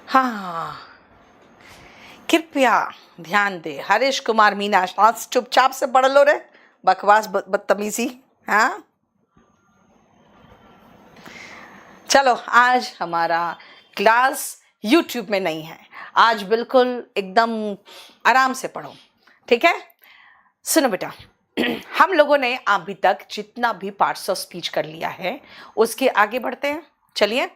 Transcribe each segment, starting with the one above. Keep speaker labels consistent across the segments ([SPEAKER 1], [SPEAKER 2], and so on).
[SPEAKER 1] हाँ, कृपया ध्यान दे। हरीश कुमार मीना, आज चुपचाप से पढ़ लो रे, बकवास बदतमीजी। हाँ चलो, आज हमारा क्लास YouTube में नहीं है, आज बिल्कुल एकदम आराम से पढ़ो, ठीक है। सुनो बेटा, हम लोगों ने अभी तक जितना भी पार्ट्स ऑफ स्पीच कर लिया है उसके आगे बढ़ते हैं। चलिए,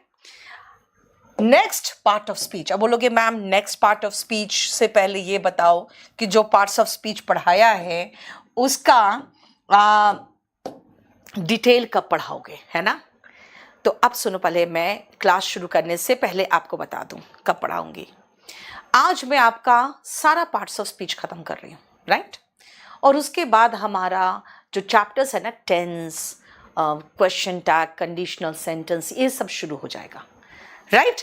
[SPEAKER 1] नेक्स्ट पार्ट ऑफ स्पीच। अब बोलोगे ma'am next part of speech से पहले ये बताओ कि जो पार्ट्स ऑफ स्पीच पढ़ाया है उसका डिटेल कब पढ़ाओगे, है ना। तो अब सुनो, पहले मैं क्लास शुरू करने से पहले आपको बता दूं कब पढ़ाऊंगी। आज मैं आपका सारा पार्ट्स ऑफ स्पीच खत्म कर रही हूँ, राइट। और उसके बाद हमारा जो चैप्टर्स है ना, tense, question tag, conditional sentence, ये सब शुरू हो जाएगा, राइट।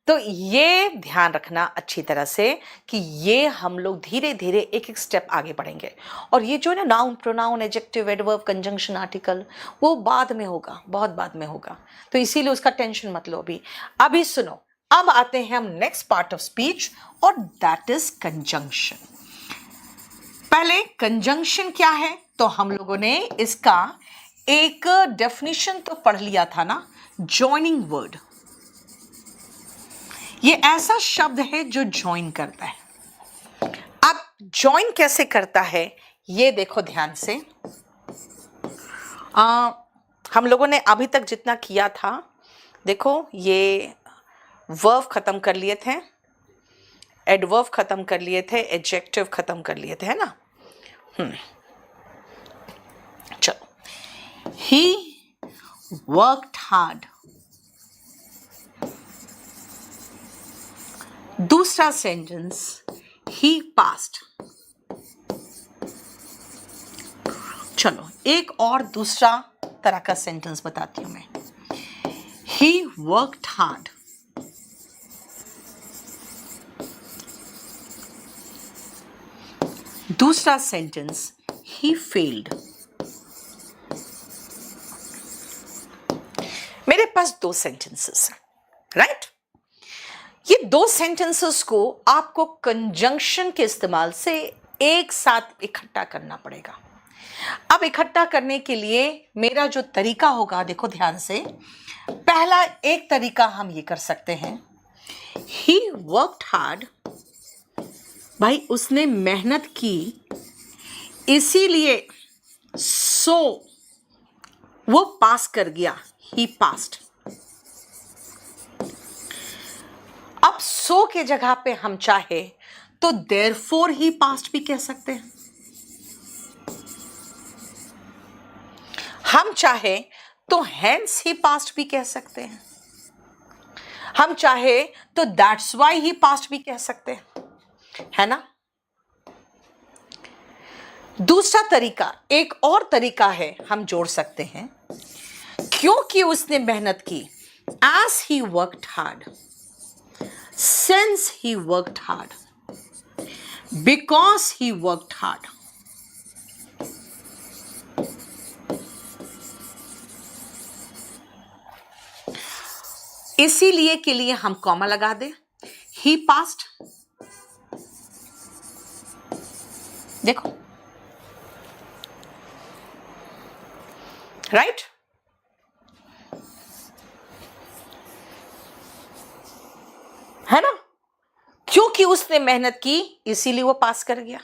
[SPEAKER 1] तो ये ध्यान रखना अच्छी तरह से कि ये हम लोग धीरे धीरे एक एक स्टेप आगे बढ़ेंगे। और ये जो है ना, noun, pronoun, adjective, adverb, conjunction, article, वो बाद में होगा, बहुत बाद में होगा, तो इसीलिए उसका टेंशन मत लो अभी। अभी सुनो, अब आते हैं हम नेक्स्ट पार्ट ऑफ स्पीच, और दैट इज कंजंक्शन। पहले कंजंक्शन क्या है, तो हम लोगों ने इसका एक डेफिनेशन तो पढ़ लिया था ना, जॉइनिंग वर्ड। ये ऐसा शब्द है जो ज्वाइन करता है। अब ज्वाइन कैसे करता है ये देखो ध्यान से। हम लोगों ने अभी तक जितना किया था, देखो ये वर्ब खत्म कर लिए थे, एडवर्ब खत्म कर लिए थे, एडजेक्टिव खत्म कर लिए थे, है ना। चलो, ही वर्कड हार्ड। दूसरा सेंटेंस, ही पास्ट। चलो, एक और दूसरा तरह का सेंटेंस बताती हूं मैं। ही वर्कड हार्ड। दूसरा सेंटेंस, ही फेल्ड। मेरे पास दो सेंटेंसेस हैं, राइट। ये दो सेंटेंसेस को आपको कंजंक्शन के इस्तेमाल से एक साथ इकट्ठा करना पड़ेगा। अब इकट्ठा करने के लिए मेरा जो तरीका होगा, देखो ध्यान से। पहला एक तरीका हम ये कर सकते हैं, ही वर्कड हार्ड, भाई उसने मेहनत की, इसीलिए सो वो पास कर गया, ही पास्ड। अब सो के जगह पे हम चाहे तो देयरफॉर ही पास्ट भी कह सकते हैं। हम चाहे तो हेंस ही पास्ट भी कह सकते हैं। हम चाहे तो दैट्स वाई ही पास्ट भी कह सकते हैं, है ना। दूसरा तरीका, एक और तरीका है, हम जोड़ सकते हैं, क्योंकि उसने मेहनत की, as he worked hard, since he worked hard, because he worked hard. इसीलिए के लिए हम कॉमा लगा दें, he passed। देखो, राइट। है ना, क्योंकि उसने मेहनत की इसीलिए वो पास कर गया।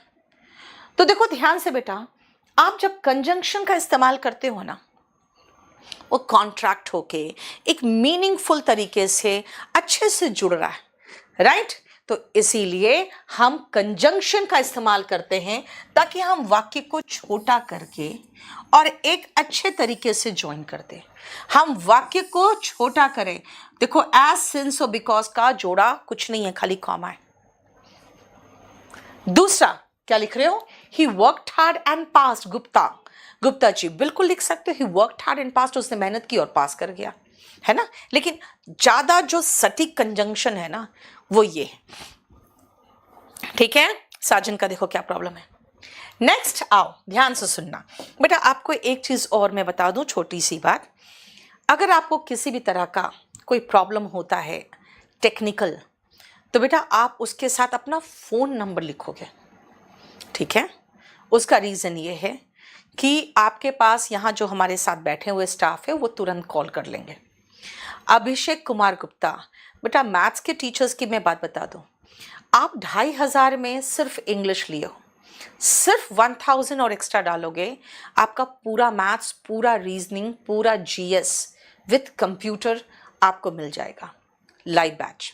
[SPEAKER 1] तो देखो ध्यान से बेटा, आप जब कंजंक्शन का इस्तेमाल करते हो ना, वो कॉन्ट्रैक्ट होके एक मीनिंगफुल तरीके से अच्छे से जुड़ रहा है, राइट। तो इसीलिए हम कंजंक्शन का इस्तेमाल करते हैं, ताकि हम वाक्य को छोटा करके और एक अच्छे तरीके से ज्वाइन कर दें। हम वाक्य को छोटा करें। देखो, एज, सिंस और बिकॉज का जोड़ा कुछ नहीं है, खाली कॉमा है। दूसरा क्या लिख रहे हो, he worked hard and passed. Gupta ji बिल्कुल लिख सकते हो, he worked hard and passed, उसने मेहनत की और पास कर गया, है ना। लेकिन ज्यादा जो सटीक कंजंक्शन है ना, वो ये है, ठीक है। साजन का देखो क्या प्रॉब्लम है। नेक्स्ट आओ, ध्यान से सुनना बेटा। आपको एक चीज और मैं बता दूं, छोटी सी बात। अगर आपको किसी भी तरह का कोई प्रॉब्लम होता है टेक्निकल, तो बेटा आप उसके साथ अपना फ़ोन नंबर लिखोगे, ठीक है। उसका रीज़न ये है कि आपके पास यहाँ जो हमारे साथ बैठे हुए स्टाफ है वो तुरंत कॉल कर लेंगे। अभिषेक कुमार गुप्ता, बेटा मैथ्स के टीचर्स की मैं बात बता दूं, आप 2,500 में सिर्फ इंग्लिश लियो, सिर्फ 1,000 और एक्स्ट्रा डालोगे, आपका पूरा मैथ्स, पूरा रीजनिंग, पूरा जीएस विथ कंप्यूटर आपको मिल जाएगा, लाइव बैच,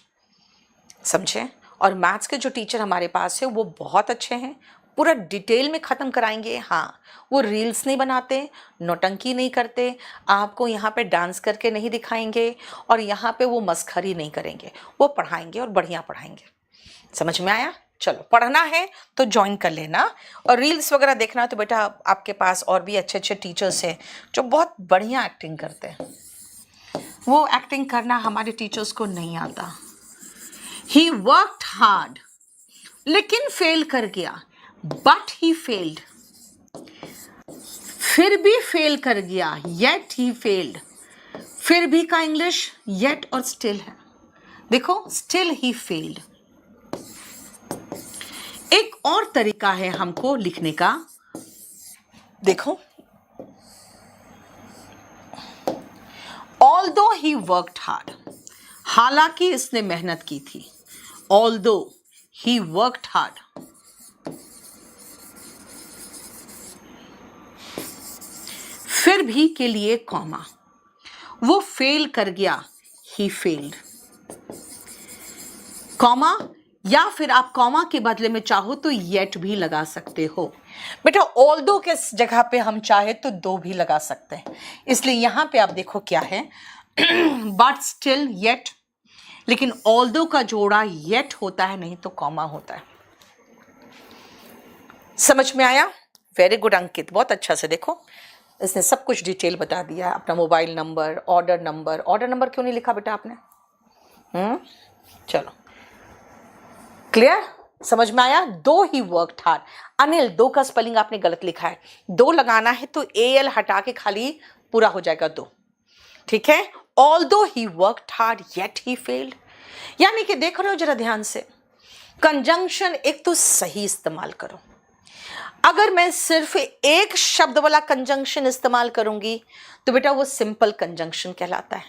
[SPEAKER 1] समझे। और मैथ्स के जो टीचर हमारे पास है वो बहुत अच्छे हैं, पूरा डिटेल में ख़त्म कराएंगे। हाँ, वो रील्स नहीं बनाते, नौटंकी नहीं करते, आपको यहाँ पे डांस करके नहीं दिखाएंगे और यहाँ पे वो मस्खरी नहीं करेंगे, वो पढ़ाएंगे और बढ़िया पढ़ाएंगे। समझ में आया? चलो, पढ़ना है तो ज्वाइन कर लेना, और रील्स वगैरह देखना है तो बेटा आपके पास और भी अच्छे अच्छे टीचर्स हैं जो बहुत बढ़िया एक्टिंग करते हैं। वो एक्टिंग करना हमारे टीचर्स को नहीं आता। ही वर्कड हार्ड लेकिन फेल कर गया, बट ही फेल्ड, फिर भी फेल कर गया, येट ही फेल्ड। फिर भी का इंग्लिश येट और स्टिल है, देखो स्टिल ही फेल्ड। एक और तरीका है हमको लिखने का, देखो, ऑल्दो ही वर्कड हार्ड, हालांकि इसने मेहनत की थी, ऑल्दो ही वर्कड हार्ड। फिर भी के लिए कॉमा, वो फेल कर गया, ही फेल्ड, कॉमा, या फिर आप कॉमा के बदले में चाहो तो येट भी लगा सकते हो। बेटा ऑल्दो के जगह पे हम चाहे तो दो भी लगा सकते हैं, इसलिए यहां पे आप देखो क्या है, बट स्टिल येट, लेकिन ऑल्दो का जोड़ा येट होता है, नहीं तो कॉमा होता है। समझ में आया? वेरी गुड अंकित, बहुत अच्छा से देखो, इसने सब कुछ डिटेल बता दिया, अपना mobile number, order number. Order number क्यों नहीं लिखा बेटा आपने? चलो, क्लियर, समझ में आया? दो ही वर्कड हार्ड। अनिल, दो का स्पेलिंग आपने गलत लिखा है, दो लगाना है तो एल हटा के खाली पूरा हो जाएगा दो, ठीक है। Although he worked hard yet he failed, यानी कि देख रहे हो जरा ध्यान से, कंजंक्शन एक तो सही इस्तेमाल करो। अगर मैं सिर्फ एक शब्द वाला कंजंक्शन इस्तेमाल करूंगी तो बेटा वो सिंपल कंजंक्शन कहलाता है।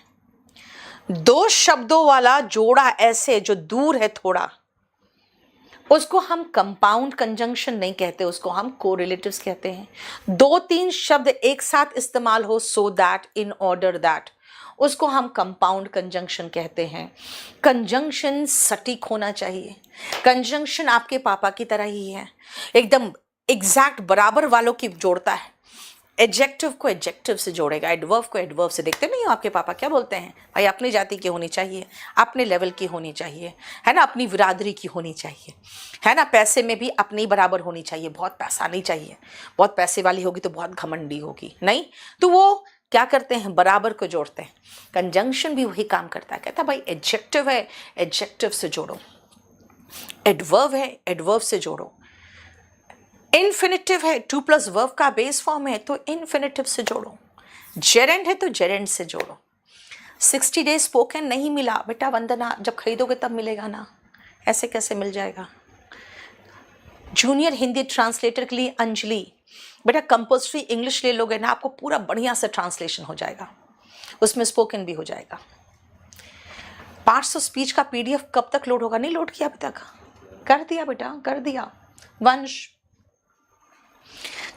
[SPEAKER 1] दो शब्दों वाला जोड़ा ऐसे जो दूर है थोड़ा, उसको हम कंपाउंड कंजंक्शन नहीं कहते, उसको हम कोरिलेटिव्स कहते हैं। दो तीन शब्द एक साथ इस्तेमाल हो, so that, in order that, उसको हम कंपाउंड कंजंक्शन कहते हैं। कंजंक्शन सटीक होना चाहिए, कंजंक्शन आपके पापा की तरह ही है, एकदम एग्जैक्ट बराबर वालों की जोड़ता है। एडजेक्टिव को एडजेक्टिव से जोड़ेगा, एडवर्ब को एडवर्ब से। देखते नहीं हो आपके पापा क्या बोलते हैं, भाई अपनी जाति की होनी चाहिए, अपने लेवल की होनी चाहिए, है ना, अपनी बिरादरी की होनी चाहिए, है ना, पैसे में भी अपनी बराबर होनी चाहिए, बहुत पैसा नहीं चाहिए, बहुत पैसे वाली होगी तो बहुत घमंडी होगी, नहीं, तो वो क्या करते हैं, बराबर को जोड़ते हैं। कंजंक्शन भी वही काम करता है, कहता भाई एडजेक्टिव है, एडजेक्टिव से जोड़ो, एडवर्ब है, एडवर्ब से जोड़ो, इन्फिनिटिव है, टू प्लस वर्ब का बेस फॉर्म है तो इन्फिनिटिव से जोड़ो, जेरेंड है तो जेरेंड से जोड़ो। 60 डेज स्पोकन नहीं मिला बेटा वंदना, जब खरीदोगे तब मिलेगा ना, ऐसे कैसे मिल जाएगा। जूनियर हिंदी ट्रांसलेटर के लिए अंजलि, बेटा कंपल्सरी इंग्लिश ले लोगे ना, आपको पूरा बढ़िया से ट्रांसलेशन हो जाएगा, उसमें स्पोकन भी हो जाएगा। पार्ट्स ऑफ स्पीच का PDF कब तक लोड होगा? नहीं लोड किया अभी तक? कर दिया बेटा, कर दिया। वंश,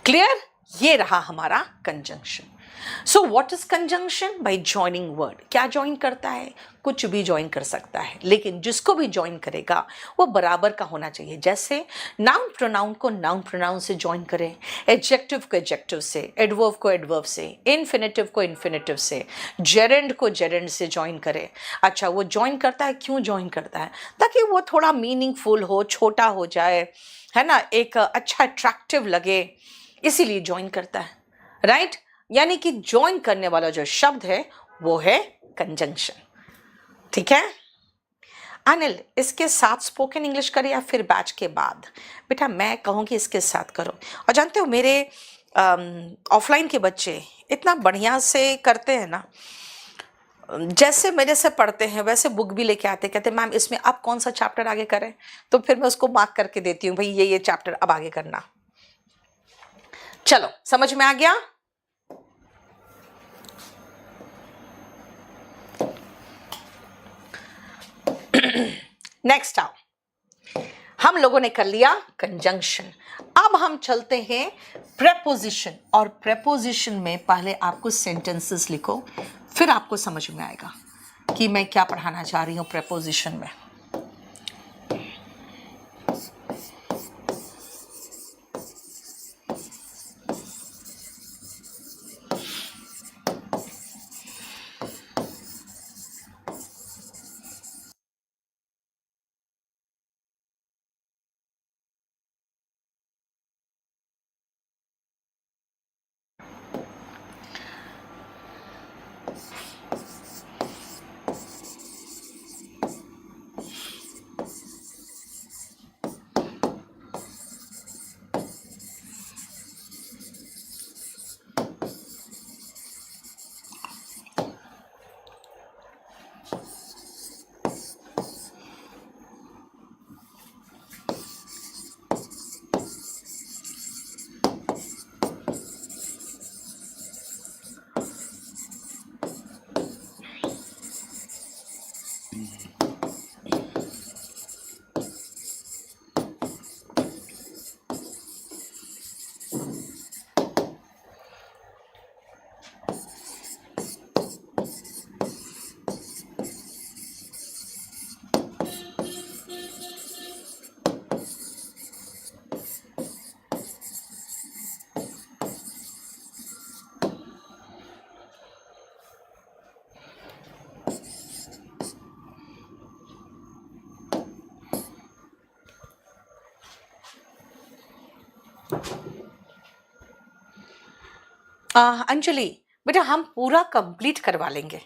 [SPEAKER 1] क्लियर? ये रहा हमारा conjunction. So what is conjunction? By joining word. क्या ज्वाइन करता है? कुछ भी ज्वाइन कर सकता है, लेकिन जिसको भी ज्वाइन करेगा वो बराबर का होना चाहिए। जैसे नाउन प्रोनाउन को नाउन प्रोनाउन से ज्वाइन करें, एडजेक्टिव को एडजेक्टिव से, एडवर्ब को एडवर्ब से, इन्फिनिटिव को इन्फिनिटिव से, जेरेंड को जेरेंड से ज्वाइन करें। अच्छा, वो ज्वाइन करता है, क्यों ज्वाइन करता है? ताकि वो थोड़ा मीनिंगफुल हो, छोटा हो जाए, है ना, एक अच्छा अट्रैक्टिव लगे, इसीलिए ज्वाइन करता है, राइट? यानी कि ज्वाइन करने वाला जो शब्द है वो है कंजंक्शन, ठीक है। अनिल, इसके साथ स्पोकन इंग्लिश करें या फिर बैच के बाद? बेटा मैं कहूँगी इसके साथ करो। और जानते हो मेरे ऑफलाइन के बच्चे इतना बढ़िया से करते हैं ना, जैसे मेरे से पढ़ते हैं वैसे बुक भी लेके आते, कहते मैम इसमें अब कौन सा चैप्टर आगे करें, तो फिर मैं उसको मार्क करके देती हूँ भाई ये चैप्टर अब आगे करना। चलो समझ में आ गया। नेक्स्ट आओ, हम लोगों ने कर लिया कंजंक्शन, अब हम चलते हैं प्रेपोजिशन। और प्रेपोजिशन में पहले आपको सेंटेंसेस लिखो, फिर आपको समझ में आएगा कि मैं क्या पढ़ाना चाह रही हूं प्रेपोजिशन में। अंजलि बेटा हम पूरा कंप्लीट करवा लेंगे,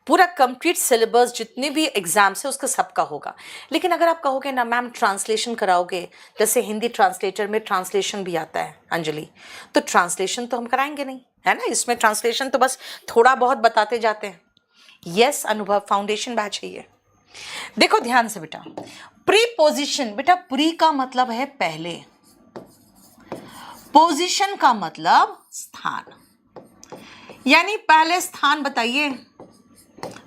[SPEAKER 1] पूरा कंप्लीट सिलेबस जितने भी एग्जाम्स है उसका सबका होगा। लेकिन अगर आप कहोगे ना मैम ट्रांसलेशन कराओगे, जैसे हिंदी ट्रांसलेटर में ट्रांसलेशन भी आता है अंजलि, तो ट्रांसलेशन तो हम कराएंगे नहीं, है ना। इसमें ट्रांसलेशन तो बस थोड़ा बहुत बताते जाते हैं। यस अनुभव, फाउंडेशन बैच है ये। देखो ध्यान से बेटा, प्रीपोजिशन, बेटा प्री का मतलब है पहले, पोजीशन का मतलब स्थान, यानी पहले स्थान बताइए,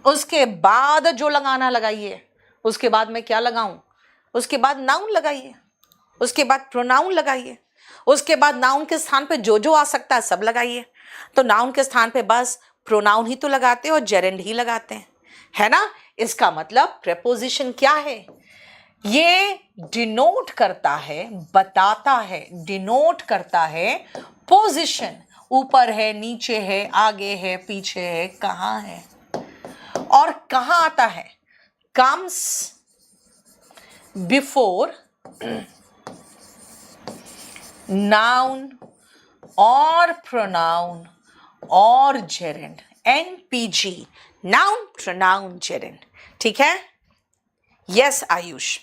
[SPEAKER 1] उसके बाद जो लगाना लगाइए, उसके बाद मैं क्या लगाऊं, उसके बाद नाउन लगाइए, उसके बाद प्रोनाउन लगाइए, उसके बाद नाउन के स्थान पे जो आ सकता है सब लगाइए। तो नाउन के स्थान पे बस प्रोनाउन ही तो लगाते हैं और जेरेंड ही लगाते हैं, है ना। इसका मतलब प्रेपोजिशन क्या है, ये डिनोट करता है, बताता है, डिनोट करता है पोजीशन, ऊपर है, नीचे है, आगे है, पीछे है, कहां है और कहां आता है। कम्स बिफोर नाउन और प्रोनाउन और gerund, NPG, noun pronoun gerund, ठीक है। यस आयुष।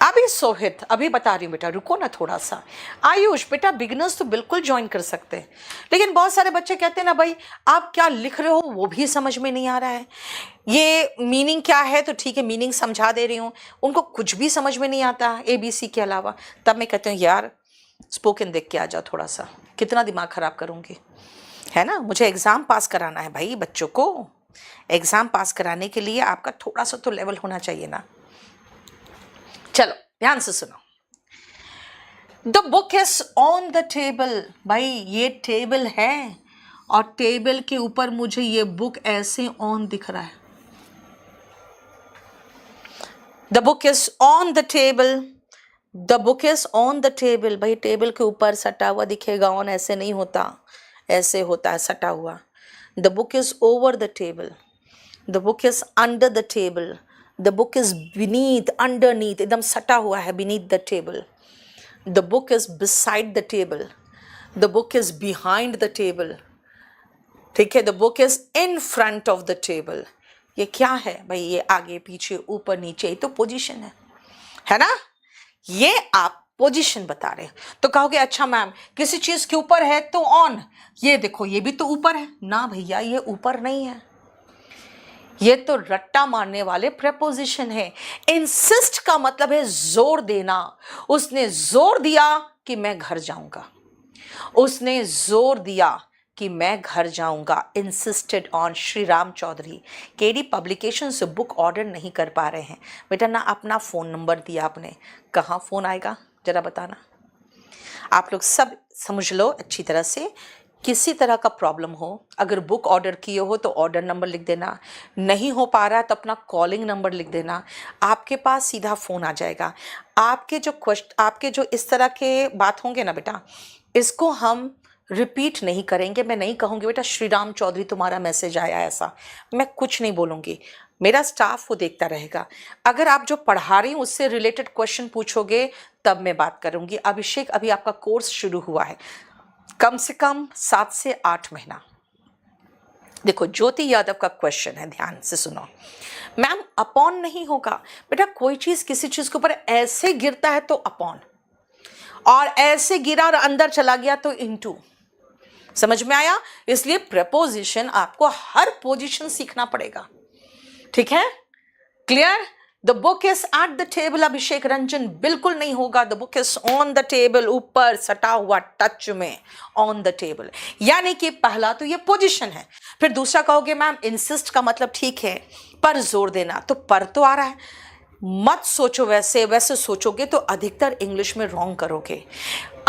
[SPEAKER 1] अभी सोहित, अभी बता रही हूँ बेटा, रुको ना थोड़ा सा। आयुष बेटा बिगिनर्स तो बिल्कुल ज्वाइन कर सकते हैं, लेकिन बहुत सारे बच्चे कहते हैं ना भाई आप क्या लिख रहे हो वो भी समझ में नहीं आ रहा है, ये मीनिंग क्या है, तो ठीक है मीनिंग समझा दे रही हूँ, उनको कुछ भी समझ में नहीं आता ABC के अलावा। तब मैं कहती हूँ यार स्पोकन देख के आ जाओ, थोड़ा सा कितना दिमाग खराब करूँगी, है ना। मुझे एग्ज़ाम पास कराना है भाई, बच्चों को एग्ज़ाम पास कराने के लिए आपका थोड़ा सा तो लेवल होना चाहिए ना। चलो ध्यान से सुनो, the book is on the table, भाई ये टेबल है और टेबल के ऊपर मुझे ये बुक ऐसे ऑन दिख रहा है। The book is on the table, the book is on the table, भाई टेबल के ऊपर सटा हुआ दिखेगा, ऑन ऐसे नहीं होता, ऐसे होता है सटा हुआ। The book is over the table, the book is under the table, the book is beneath, underneath, एकदम सटा हुआ है beneath the table. The book is beside the table, the book is behind the table, ठीक है। The book is in front of the table, ये क्या है भाई, ये आगे पीछे ऊपर नीचे, ये तो पोजीशन है ना। ये आप पोजीशन बता रहे हैं। तो कहोगे अच्छा मैम किसी चीज के ऊपर है तो ऑन, ये देखो ये भी तो ऊपर है ना भैया, ये ऊपर नहीं है, ये तो रट्टा मारने वाले प्रेपोजिशन है। इंसिस्ट का मतलब है जोर देना। उसने जोर दिया कि मैं घर जाऊंगा, उसने जोर दिया कि मैं घर जाऊंगा। Insisted on. Shri Ram Choudhary, KD publication से बुक ऑर्डर नहीं कर पा रहे हैं। बेटा ना अपना फ़ोन नंबर दिया आपने, कहाँ फ़ोन आएगा जरा बताना। आप लोग सब समझ लो अच्छी तरह से, किसी तरह का प्रॉब्लम हो, अगर बुक ऑर्डर किए हो तो ऑर्डर नंबर लिख देना, नहीं हो पा रहा तो अपना कॉलिंग नंबर लिख देना, आपके पास सीधा फ़ोन आ जाएगा। आपके जो इस तरह के बात होंगे ना बेटा, इसको हम रिपीट नहीं करेंगे। मैं नहीं कहूँगी बेटा श्री राम चौधरी तुम्हारा मैसेज आया ऐसा, मैं कुछ नहीं बोलूँगी, मेरा स्टाफ वो देखता रहेगा। अगर आप जो पढ़ा रही हूँ उससे रिलेटेड क्वेश्चन पूछोगे तब मैं बात करूँगी। अभिषेक अभी आपका कोर्स शुरू हुआ है, कम से कम 7 से 8 महीना। देखो ज्योति यादव का क्वेश्चन है, ध्यान से सुनो। मैम अपॉन नहीं होगा बेटा, कोई चीज किसी चीज के ऊपर ऐसे गिरता है तो अपॉन, और ऐसे गिरा और अंदर चला गया तो इनटू। समझ में आया? इसलिए प्रपोजिशन आपको हर पोजीशन सीखना पड़ेगा, ठीक है? Clear? The book is at the table. Abhishek Ranjan बिल्कुल नहीं होगा, the book is on the table, ऊपर सटा हुआ टच में, ऑन द टेबल। यानी कि पहला तो ये पोजीशन है। फिर दूसरा कहोगे मैम इंसिस्ट का मतलब ठीक है पर जोर देना, तो पर तो आ रहा है, मत सोचो वैसे, वैसे सोचोगे तो अधिकतर इंग्लिश में रॉन्ग करोगे।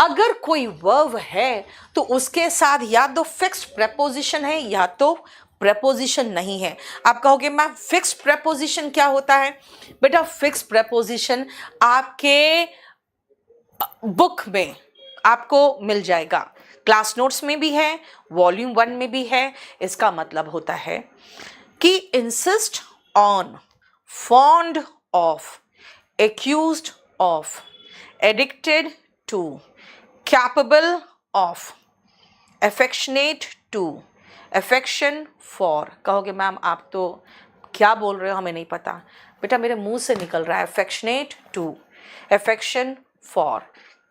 [SPEAKER 1] अगर कोई वर्ब है तो उसके साथ या तो फिक्स्ड प्रेपोजिशन है या तो प्रेपोजिशन नहीं है। आप कहोगे मैम फिक्स प्रेपोजिशन क्या होता है? बेटा फिक्स प्रेपोजिशन आपके बुक में आपको मिल जाएगा, क्लास नोट्स में भी है, वॉल्यूम 1 में भी है। इसका मतलब होता है कि insist on, fond of, accused of, addicted to, capable of, affectionate to, affection for. कहोगे मैम आप तो क्या बोल रहे हो, हमें नहीं पता। बेटा मेरे मुंह से निकल रहा है, affectionate to, affection for,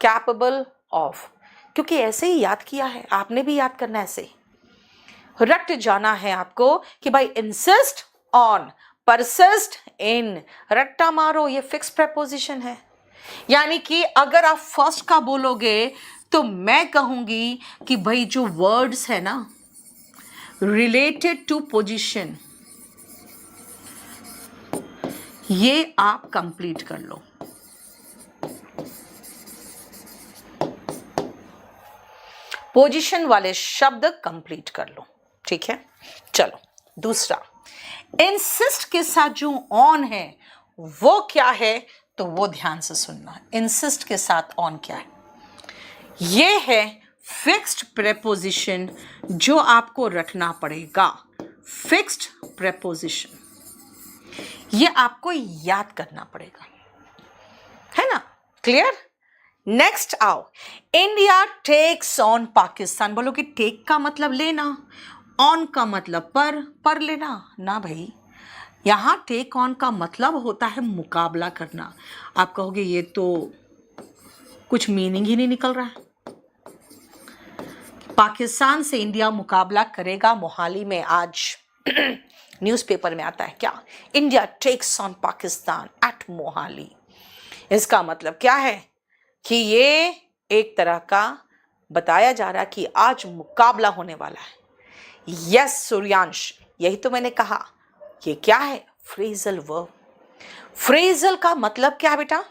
[SPEAKER 1] capable of, क्योंकि ऐसे ही याद किया है, आपने भी याद करना है ऐसे, रट जाना है आपको कि भाई इंसिस्ट ऑन, परसिस्ट इन, रट्टा मारो, ये फिक्स प्रेपोजिशन है। यानी कि अगर आप फर्स्ट का बोलोगे तो मैं कहूंगी कि भाई जो वर्ड्स है ना रिलेटेड टू पोजीशन, ये आप कंप्लीट कर लो। पोजीशन वाले शब्द कंप्लीट कर लो, ठीक है? चलो दूसरा, इंसिस्ट के साथ जो ऑन है वो क्या है, तो वो ध्यान से सुनना। इंसिस्ट के साथ ऑन क्या है? ये है फिक्स्ड प्रेपोजिशन जो आपको रखना पड़ेगा। फिक्स्ड प्रेपोजिशन ये आपको याद करना पड़ेगा, है ना? क्लियर? नेक्स्ट आओ, इंडिया टेक्स ऑन पाकिस्तान। बोलो कि टेक का मतलब लेना, ऑन का मतलब पर लेना ना भाई, यहां टेक ऑन का मतलब होता है मुकाबला करना। आप कहोगे ये तो कुछ मीनिंग ही नहीं निकल रहा है। पाकिस्तान से इंडिया मुकाबला करेगा मोहाली में, आज न्यूज़पेपर में आता है क्या, India takes on Pakistan at Mohali. इसका मतलब क्या है कि ये एक तरह का बताया जा रहा है कि आज मुकाबला होने वाला है। यस सूर्यांश, यही तो मैंने कहा। ये क्या है? Phrasal verb. फ्रेजल का मतलब क्या बेटा?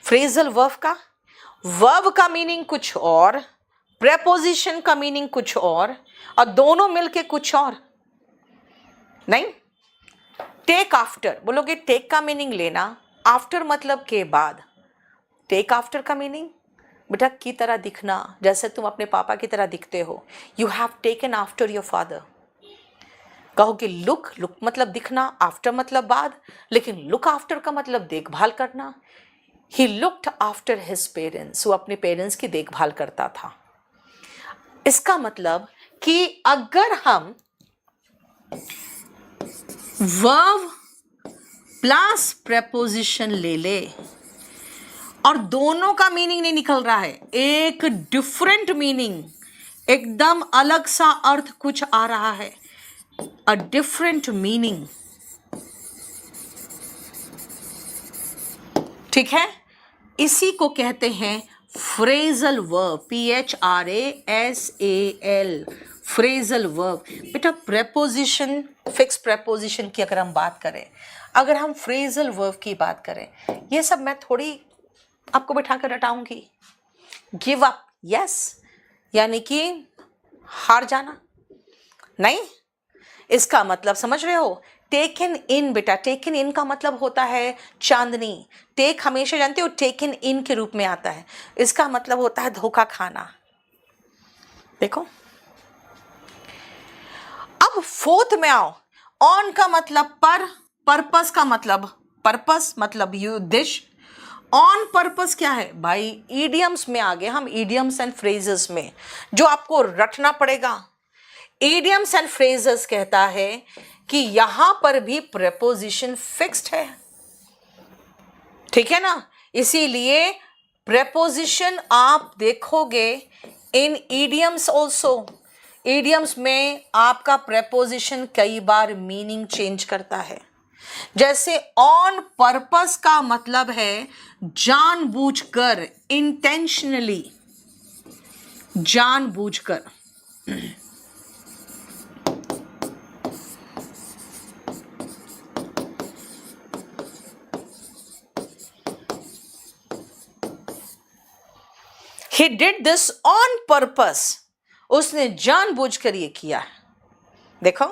[SPEAKER 1] फ्रेजल वर्ब का मीनिंग कुछ और, प्रेपोजिशन का मीनिंग कुछ और दोनों मिलके कुछ और नहीं। टेक आफ्टर, बोलोगे टेक का मीनिंग लेना, आफ्टर मतलब के बाद। टेक आफ्टर का मीनिंग बेटा की तरह दिखना, जैसे तुम अपने पापा की तरह दिखते हो। You have taken after your father. कहोगे लुक मतलब दिखना, आफ्टर मतलब बाद, लेकिन लुक आफ्टर का मतलब देखभाल करना। He looked after his parents, वो अपने पेरेंट्स की देखभाल करता था। इसका मतलब कि अगर हम वर्ब प्लस प्रेपोजिशन ले ले और दोनों का मीनिंग नहीं निकल रहा है, एक डिफरेंट मीनिंग, एकदम अलग सा अर्थ कुछ आ रहा है, अ डिफरेंट मीनिंग। ठीक है, इसी को कहते हैं phrasal verb, PHRASAL, phrasal verb. बेटा प्रेपोजिशन, फिक्स प्रेपोजिशन की अगर हम बात करें, अगर हम फ्रेजल वर्ब की बात करें, ये सब मैं थोड़ी आपको बिठा कर रटाऊंगी। गिव अप, यस, यानी कि हार जाना नहीं। इसका मतलब समझ रहे हो, टेकन इन। बेटा टेकन इन का मतलब होता है चांदनी। टेक हमेशा जानते हो टेकन इन के रूप में आता है, इसका मतलब होता है धोखा खाना। देखो अब फोर्थ में आओ, ऑन का मतलब पर, पर्पस का मतलब, पर्पस मतलब उद्देश्य। ऑन पर्पस क्या है भाई, ईडियम्स में आ गए हम, ईडियम्स एंड फ्रेजेस में, जो आपको रटना पड़ेगा। ईडियम्स एंड फ्रेजेस कहता है कि यहां पर भी प्रेपोजिशन फिक्स्ड है, ठीक है ना। इसीलिए प्रेपोजिशन आप देखोगे इन ईडियम्स ऑल्सो, ईडियम्स में आपका प्रेपोजिशन कई बार मीनिंग चेंज करता है। जैसे ऑन पर्पस का मतलब है जानबूझकर, इंटेंशनली, जानबूझकर। He did this on purpose, उसने जानबूझकर ये किया है। देखो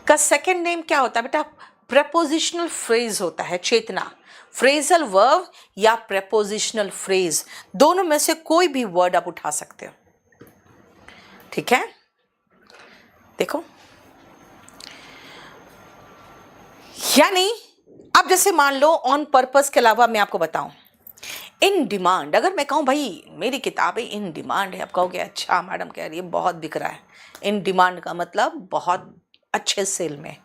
[SPEAKER 1] का सेकेंड नेम क्या होता है बेटा, प्रेपोजिशनल फ्रेज होता है, चेतना। फ्रेजल वर्ब या प्रेपोजिशनल फ्रेज, दोनों में से कोई भी वर्ड आप उठा सकते हो, ठीक है। देखो यानी अब जैसे मान लो ऑन पर्पस के अलावा मैं आपको बताऊं इन डिमांड, अगर मैं कहूं भाई मेरी किताबें इन डिमांड है, आप कहोगे अच्छा मैडम कह रही है बहुत बिक रहा है। इन डिमांड का मतलब बहुत अच्छे सेल में।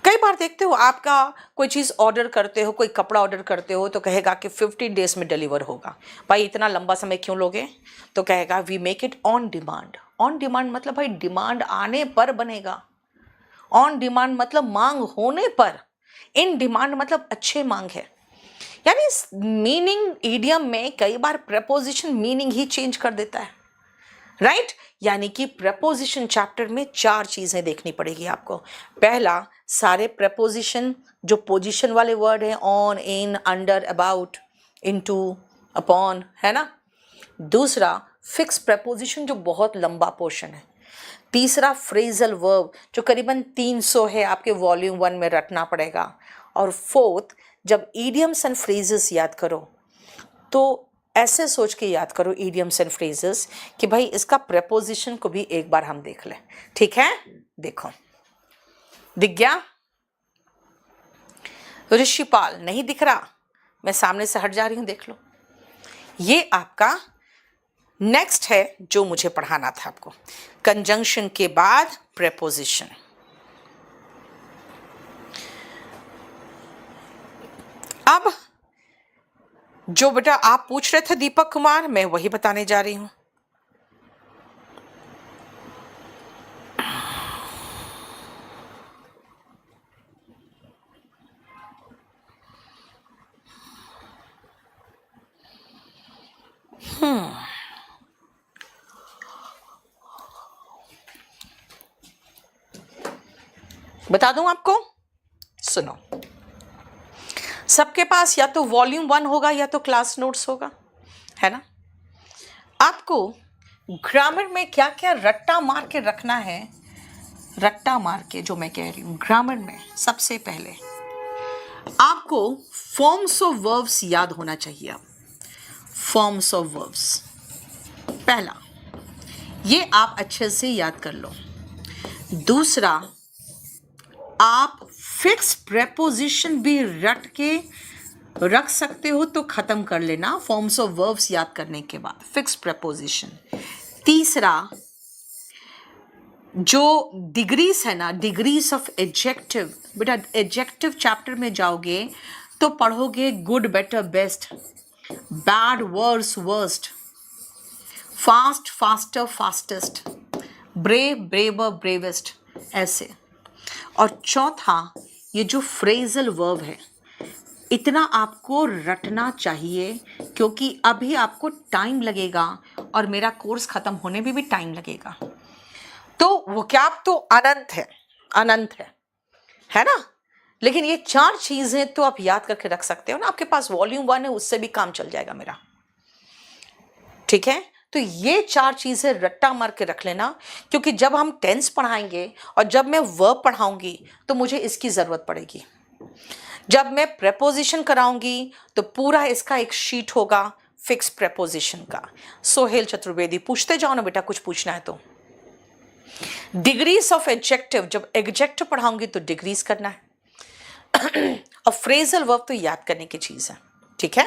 [SPEAKER 1] कई बार देखते हो आपका कोई चीज़ ऑर्डर करते हो, कोई कपड़ा ऑर्डर करते हो तो कहेगा कि 15 डेज में डिलीवर होगा। भाई इतना लंबा समय क्यों लोगे, तो कहेगा we make it on demand. On demand मतलब भाई डिमांड आने पर बनेगा, ऑन डिमांड मतलब मांग होने पर, इन डिमांड मतलब अच्छे मांग है। यानी मीनिंग ईडियम में कई बार प्रेपोजिशन मीनिंग ही चेंज कर देता है, राइट। यानी कि प्रेपोजिशन चैप्टर में 4 चीजें देखनी पड़ेगी आपको। पहला, सारे प्रेपोजिशन जो पोजीशन वाले वर्ड हैं, on, in, under, about, into, upon, है ना। दूसरा, फिक्स प्रेपोजिशन जो बहुत लंबा पोर्शन है। तीसरा, फ्रेजल वर्ब जो करीबन 300 है, आपके वॉल्यूम 1 में रटना पड़ेगा। और फोर्थ, जब ईडियम्स एंड फ्रेजेस याद करो तो ऐसे सोच के याद करो ईडियम्स एंड फ्रेजेस कि भाई इसका प्रेपोजिशन को भी एक बार हम देख लें, ठीक है। देखो दिख गया, ऋषिपाल नहीं दिख रहा, मैं सामने से हट जा रही हूं, देख लो। ये आपका नेक्स्ट है जो मुझे पढ़ाना था आपको, कंजंक्शन के बाद प्रेपोजिशन। अब जो बेटा आप पूछ रहे थे दीपक कुमार, मैं वही बताने जा रही हूं। बता दूं आपको, सुनो। सबके पास या तो वॉल्यूम 1 होगा या तो क्लास नोट्स होगा, है ना। आपको ग्रामर में क्या क्या रट्टा मार के रखना है, रट्टा मार के जो मैं कह रही हूं ग्रामर में, सबसे पहले आपको फॉर्म्स ऑफ वर्ब्स याद होना चाहिए। फॉर्म्स ऑफ वर्ब्स पहला, ये आप अच्छे से याद कर लो। दूसरा, आप फिक्स प्रेपोजिशन भी रट के रख सकते हो तो खत्म कर लेना फॉर्म्स ऑफ वर्ब्स याद करने के बाद, फिक्स प्रेपोजिशन। तीसरा, जो डिग्रीज है ना, डिग्रीज ऑफ एडजेक्टिव, बेटा एडजेक्टिव चैप्टर में जाओगे तो पढ़ोगे good better best, bad worse worst, fast faster fastest, brave braver bravest, ऐसे। और चौथा, ये जो फ्रेजल वर्ब है, इतना आपको रटना चाहिए, क्योंकि अभी आपको टाइम लगेगा और मेरा कोर्स खत्म होने में भी टाइम लगेगा। तो वोकैब तो अनंत है, अनंत है ना। लेकिन ये 4 चीजें तो आप याद करके रख सकते हो ना। आपके पास वॉल्यूम 1 है, उससे भी काम चल जाएगा मेरा, ठीक है। तो ये 4 चीजें रट्टा मार के रख लेना, क्योंकि जब हम टेंस पढ़ाएंगे और जब मैं वर्ब पढ़ाऊंगी तो मुझे इसकी जरूरत पड़ेगी। जब मैं प्रेपोजिशन कराऊंगी तो पूरा इसका एक शीट होगा फिक्स प्रेपोजिशन का। सोहेल चतुर्वेदी, पूछते जाओ ना बेटा, कुछ पूछना है तो। डिग्रीज ऑफ एडजेक्टिव, जब एडजेक्टिव पढ़ाऊंगी तो डिग्रीज करना है। और फ्रेजल वर्ब तो याद करने की चीज है, ठीक है।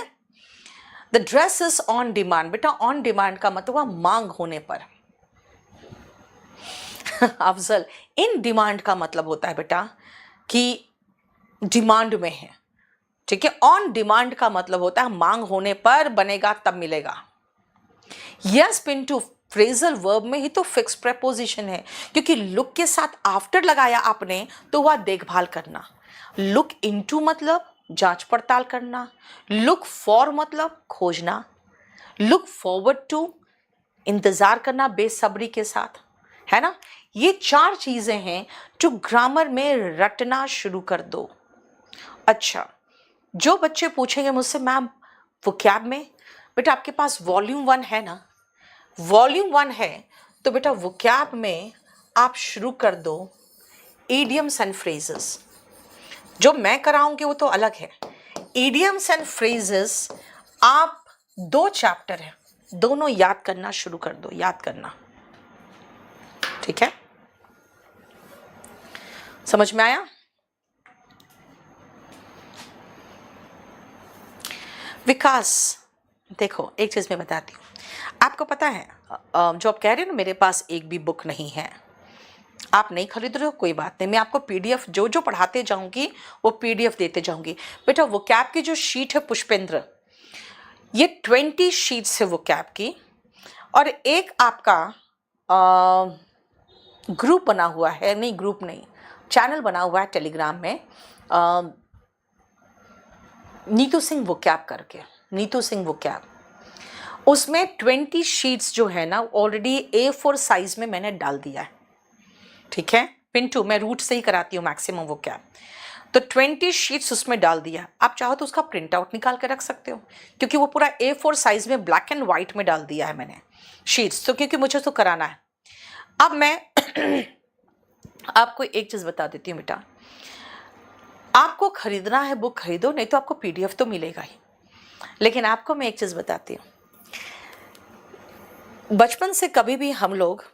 [SPEAKER 1] The dress is on demand, बेटा ऑन डिमांड का मतलब मांग होने पर। अफजल, इन डिमांड का मतलब होता है बेटा कि डिमांड में है, ठीक है। ऑन डिमांड का मतलब होता है मांग होने पर, बनेगा तब मिलेगा। यस पिंटू, फ्रेजल वर्ब में ही तो फिक्स प्रेपोजिशन है, क्योंकि लुक के साथ आफ्टर लगाया आपने तो वह देखभाल करना। लुक इनटू मतलब जांच पड़ताल करना, लुक फॉर मतलब खोजना, लुक फॉरवर्ड टू इंतजार करना बेसब्री के साथ, है ना। ये 4 चीजें हैं जो ग्रामर में रटना शुरू कर दो। अच्छा, जो बच्चे पूछेंगे मुझसे मैम वोकैब में, बेटा आपके पास वॉल्यूम 1 है ना, वॉल्यूम 1 है तो बेटा वोकैब में आप शुरू कर दो इडियम्स एंड फ्रेजेस। जो मैं कराऊंगी वो तो अलग है। इडियम्स एंड फ्रेजेस आप 2 चैप्टर है, दोनों याद करना शुरू कर दो, याद करना, ठीक है। समझ में आया? विकास, देखो एक चीज मैं बताती हूँ आपको। पता है जो आप कह रहे हो ना मेरे पास एक भी बुक नहीं है, आप नहीं खरीद रहे हो कोई बात नहीं, मैं आपको पीडीएफ जो जो पढ़ाते जाऊंगी वो पीडीएफ देते जाऊंगी। बेटा वोकैब की जो शीट है पुष्पेंद्र, ये 20 शीट्स है वोकैब की, और एक आपका ग्रुप बना हुआ है, नहीं ग्रुप नहीं, चैनल बना हुआ है टेलीग्राम में, नीतू सिंह वोकैब करके, नीतू सिंह वोकैब। उसमें 20 शीट्स जो है ना ऑलरेडी A4 साइज में मैंने डाल दिया है, ठीक है। पिंटू, मैं रूट से ही कराती हूँ मैक्सिमम वोकैब, तो 20 शीट्स उसमें डाल दिया। आप चाहो तो उसका प्रिंट आउट निकाल के रख सकते हो, क्योंकि वो पूरा A4 साइज में ब्लैक एंड व्हाइट में डाल दिया है मैंने शीट्स, तो क्योंकि मुझे तो कराना है। अब मैं आपको एक चीज बता देती हूँ बेटा, आपको खरीदना है बुक खरीदो, नहीं तो आपको पीडीएफ तो मिलेगा ही। लेकिन आपको मैं एक चीज बताती हूँ, बचपन से कभी भी हम लोग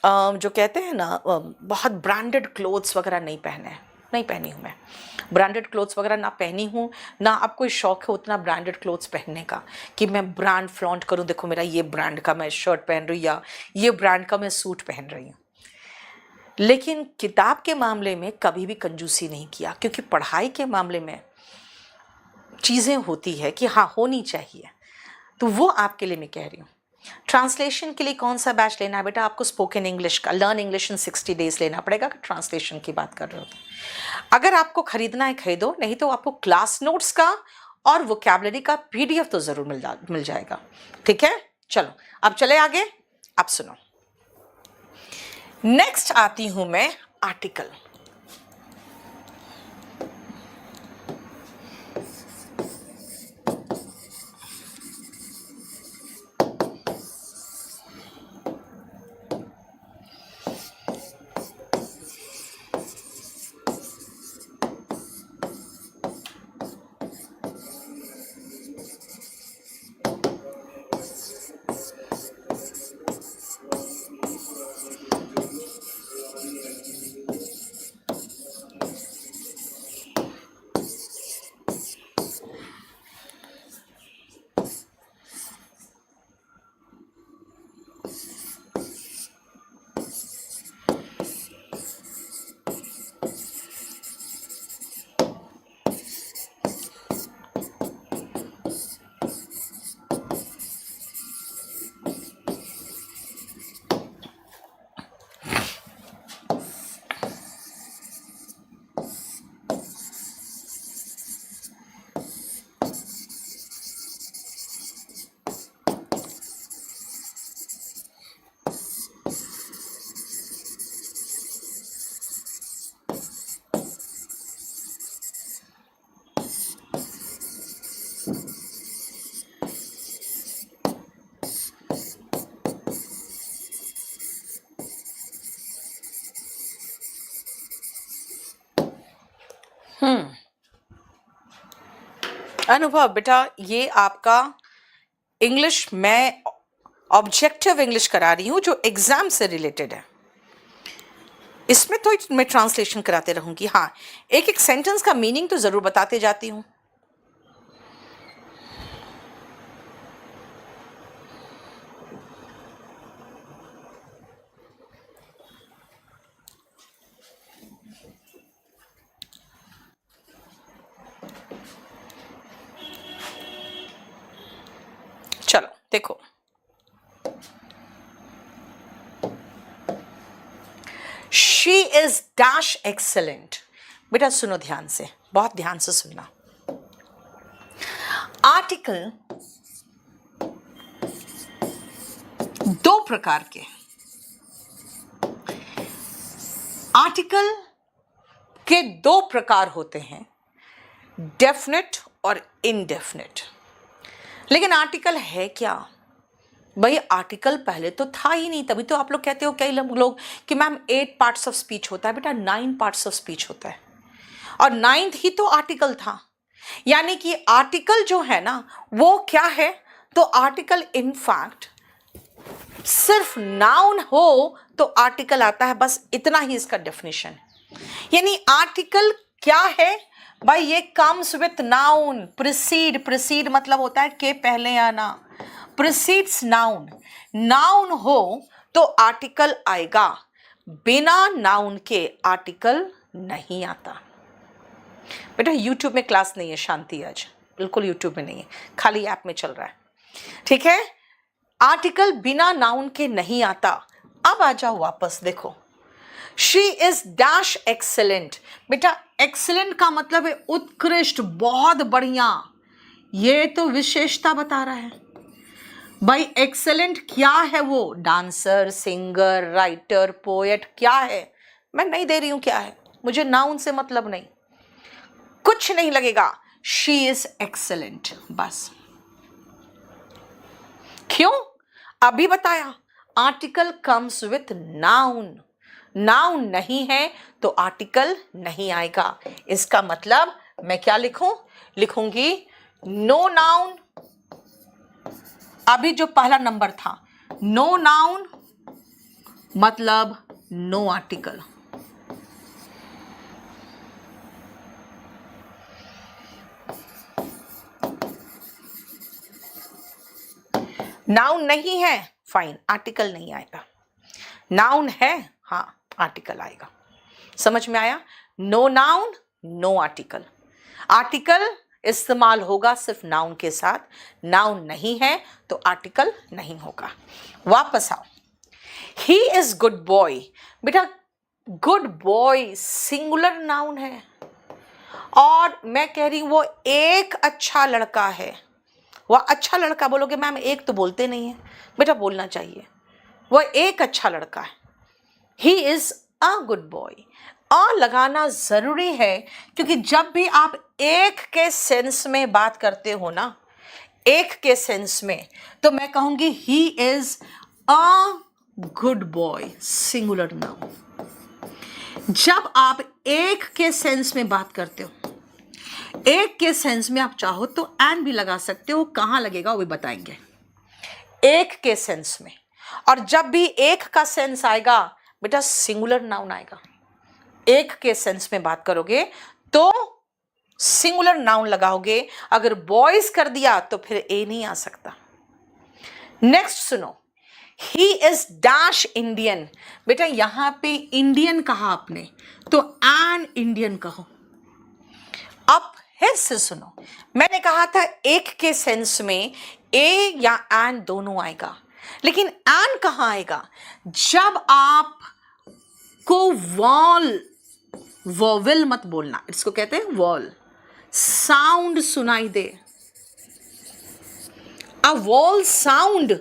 [SPEAKER 1] जो कहते हैं ना बहुत ब्रांडेड क्लोथ्स वगैरह नहीं पहने, नहीं पहनी हूँ मैं ब्रांडेड क्लोथ्स वगैरह, ना पहनी हूँ, ना अब कोई शौक है उतना ब्रांडेड क्लोथ्स पहनने का कि मैं ब्रांड फ्लॉन्ट करूँ, देखो मेरा ये ब्रांड का मैं शर्ट पहन रही हूँ या ये ब्रांड का मैं सूट पहन रही हूँ। लेकिन किताब के मामले में कभी भी कंजूसी नहीं किया, क्योंकि पढ़ाई के मामले में चीज़ें होती है कि हाँ होनी चाहिए, तो वो आपके लिए मैं कह रही हूँ। ट्रांसलेशन के लिए कौन सा बैच लेना है बेटा? आपको स्पोकन इंग्लिश का लर्न इंग्लिश इन 60 डेज लेना पड़ेगा, कि ट्रांसलेशन की बात कर रहे हो तो। अगर आपको खरीदना है खरीदो, नहीं तो आपको क्लास नोट्स का और वोकैबुलरी का पीडीएफ तो जरूर मिल जाएगा, ठीक है। चलो अब चले आगे, अब सुनो। नेक्स्ट आती हूं मैं आर्टिकल। अनुभव बेटा, ये आपका इंग्लिश मैं ऑब्जेक्टिव इंग्लिश करा रही हूँ जो एग्जाम से रिलेटेड है। इसमें तो मैं ट्रांसलेशन कराते रहूंगी। हाँ, एक एक सेंटेंस का मीनिंग तो जरूर बताते जाती हूँ। चलो देखो, शी इज डैश एक्सेलेंट। बेटा सुनो ध्यान से, बहुत ध्यान से सुनना। आर्टिकल दो प्रकार के, आर्टिकल के दो प्रकार होते हैं, डेफिनेट और इनडेफिनेट। लेकिन आर्टिकल है क्या भाई? आर्टिकल पहले तो था ही नहीं, तभी तो आप लोग कहते हो कई लोग कि मैम 8 पार्ट्स ऑफ स्पीच होता है। बेटा 9 पार्ट्स ऑफ स्पीच होता है, और 9th ही तो आर्टिकल था। यानी कि आर्टिकल जो है ना वो क्या है? तो आर्टिकल इनफैक्ट सिर्फ नाउन हो तो आर्टिकल आता है, बस इतना ही इसका डेफिनेशन। यानी आर्टिकल क्या है भाई? ये comes with noun, precede. Precede मतलब होता है के पहले आना, प्रिसीड्स नाउन। नाउन हो तो आर्टिकल आएगा, बिना नाउन के आर्टिकल नहीं आता। बेटा यूट्यूब में क्लास नहीं है शांति, आज बिल्कुल यूट्यूब में नहीं है, खाली ऐप में चल रहा है, ठीक है? आर्टिकल बिना नाउन के नहीं आता। अब आ जाओ वापस, देखो शी इज डैश एक्सेलेंट। बेटा एक्सेलेंट का मतलब है उत्कृष्ट, बहुत बढ़िया। ये तो विशेषता बता रहा है भाई। एक्सेलेंट क्या है? वो डांसर, सिंगर, राइटर, पोएट क्या है? मैं नहीं दे रही हूं क्या है, मुझे नाउन से मतलब नहीं, कुछ नहीं लगेगा। शी इज एक्सेलेंट बस। क्यों? अभी बताया, article comes with noun. Noun नहीं है तो आर्टिकल नहीं आएगा। इसका मतलब मैं क्या लिखूं? लिखूंगी नो नाउन। अभी जो पहला नंबर था, नो नाउन मतलब नो आर्टिकल। नाउन नहीं है, फाइन, आर्टिकल नहीं आएगा। नाउन है, हाँ आर्टिकल आएगा। समझ में आया? No noun no article. Article इस्तेमाल होगा सिर्फ नाउन के साथ, नाउन नहीं है तो आर्टिकल नहीं होगा। वापस आओ, ही इज गुड बॉय। बेटा गुड बॉय सिंगुलर नाउन है, और मैं कह रही हूं वो एक अच्छा लड़का है। वह अच्छा लड़का बोलोगे मैम, एक तो बोलते नहीं है। बेटा बोलना चाहिए, वह एक अच्छा लड़का है। He is a good boy. A लगाना जरूरी है, क्योंकि जब भी आप एक के सेंस में बात करते हो ना, एक के सेंस में, तो मैं कहूंगी ही is a good boy, singular noun. जब आप एक के सेंस में बात करते हो, एक के सेंस में आप चाहो तो एंड भी लगा सकते हो, कहां लगेगा वो बताएंगे। एक के सेंस में, और जब भी एक का सेंस आएगा बेटा सिंगुलर नाउन आएगा। एक के सेंस में बात करोगे तो सिंगुलर नाउन लगाओगे। अगर बॉयज कर दिया तो फिर ए नहीं आ सकता। नेक्स्ट सुनो, ही इज डैश इंडियन। बेटा यहां पे इंडियन कहा आपने, तो एन इंडियन कहो। अब फिर से सुनो, मैंने कहा था एक के सेंस में ए या एन दोनों आएगा, लेकिन एन कहां आएगा? जब आप को वॉवेल मत बोलना, इसको कहते हैं वॉल, साउंड सुनाई दे। अ वॉल साउंड,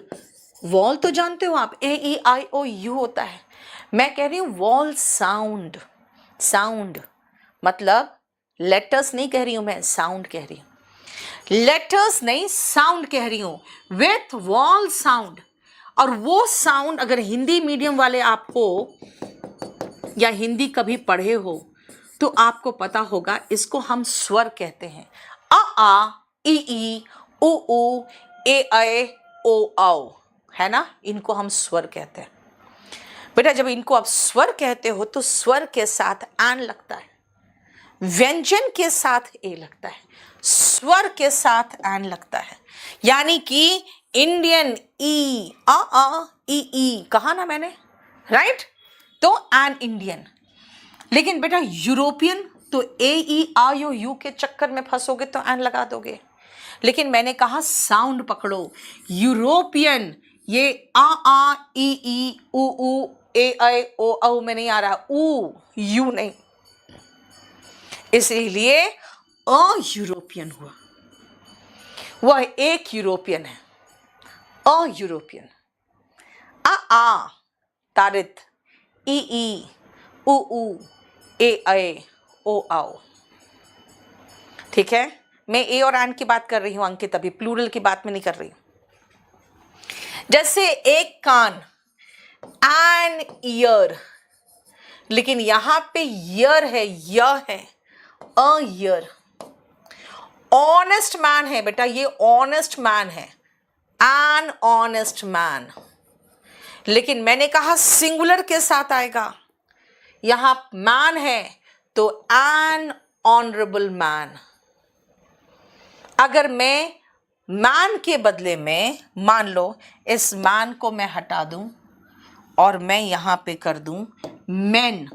[SPEAKER 1] वॉल तो जानते हो आप, AEIOU होता है। मैं कह रही हूं वॉल साउंड। साउंड मतलब लेटर्स नहीं कह रही हूं मैं, साउंड कह रही हूं। लेटर्स नहीं, साउंड कह रही हूं, विथ वॉल साउंड। और वो साउंड अगर हिंदी मीडियम वाले आप हो या हिंदी कभी पढ़े हो तो आपको पता होगा इसको हम स्वर कहते हैं। अ आ ई उ ऊ ए ऐ ओ औ, है ना, इनको हम स्वर कहते हैं। बेटा जब इनको आप स्वर कहते हो तो स्वर के साथ एन लगता है, व्यंजन के साथ ए लगता है, स्वर के साथ एन लगता है, यानी कि इंडियन ई आ ई कहा ना मैंने, राइट, तो एन इंडियन। लेकिन बेटा यूरोपियन तो ए ई आ यू के चक्कर में फंसोगे तो एन लगा दोगे। लेकिन मैंने कहा साउंड पकड़ो, यूरोपियन ये आ ई उ ए ऐ ओ औ में नहीं आ रहा, ऊ यू नहीं, इसलिए अ यूरोपियन हुआ, वह एक यूरोपियन है, अ यूरोपियन। आ तारित ई उ ए ऐ ओ औ, ठीक है। मैं ए और एन की बात कर रही हूं अंकित, अभी प्लूरल की बात में नहीं कर रही हूं। जैसे एक कान, एन ईयर, लेकिन यहां पे ईयर है, य है, अ ईयर। ऑनेस्ट मैन है बेटा, ये ऑनेस्ट मैन है, एन ऑनेस्ट मैन, लेकिन मैंने कहा सिंगुलर के साथ आएगा। यहां मैन है तो एन ऑनरेबल मैन। अगर मैं मैन के बदले में मान लो इस मैन को मैं हटा दूं और मैं यहां पे कर दूं मेन,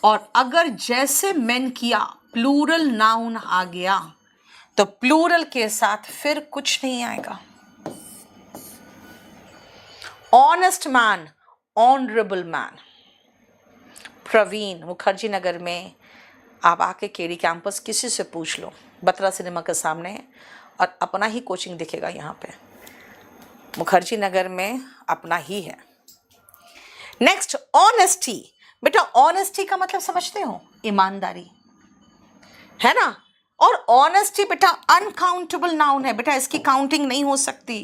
[SPEAKER 1] और अगर जैसे मेन किया प्लूरल नाउन आ गया तो प्लूरल के साथ फिर कुछ नहीं आएगा। Honest man, honourable man. Praveen Mukherjee Nagar में आप आके केडी कैंपस किसी से पूछ लो, बत्रा सिनेमा के सामने है और अपना ही कोचिंग दिखेगा यहाँ पे, मुखर्जी नगर में अपना ही है। Next honesty. बेटा ऑनेस्टी का मतलब समझते हो, ईमानदारी, है ना। और ऑनेस्टी बेटा अनकाउंटेबल नाउन है, बेटा इसकी काउंटिंग नहीं हो सकती,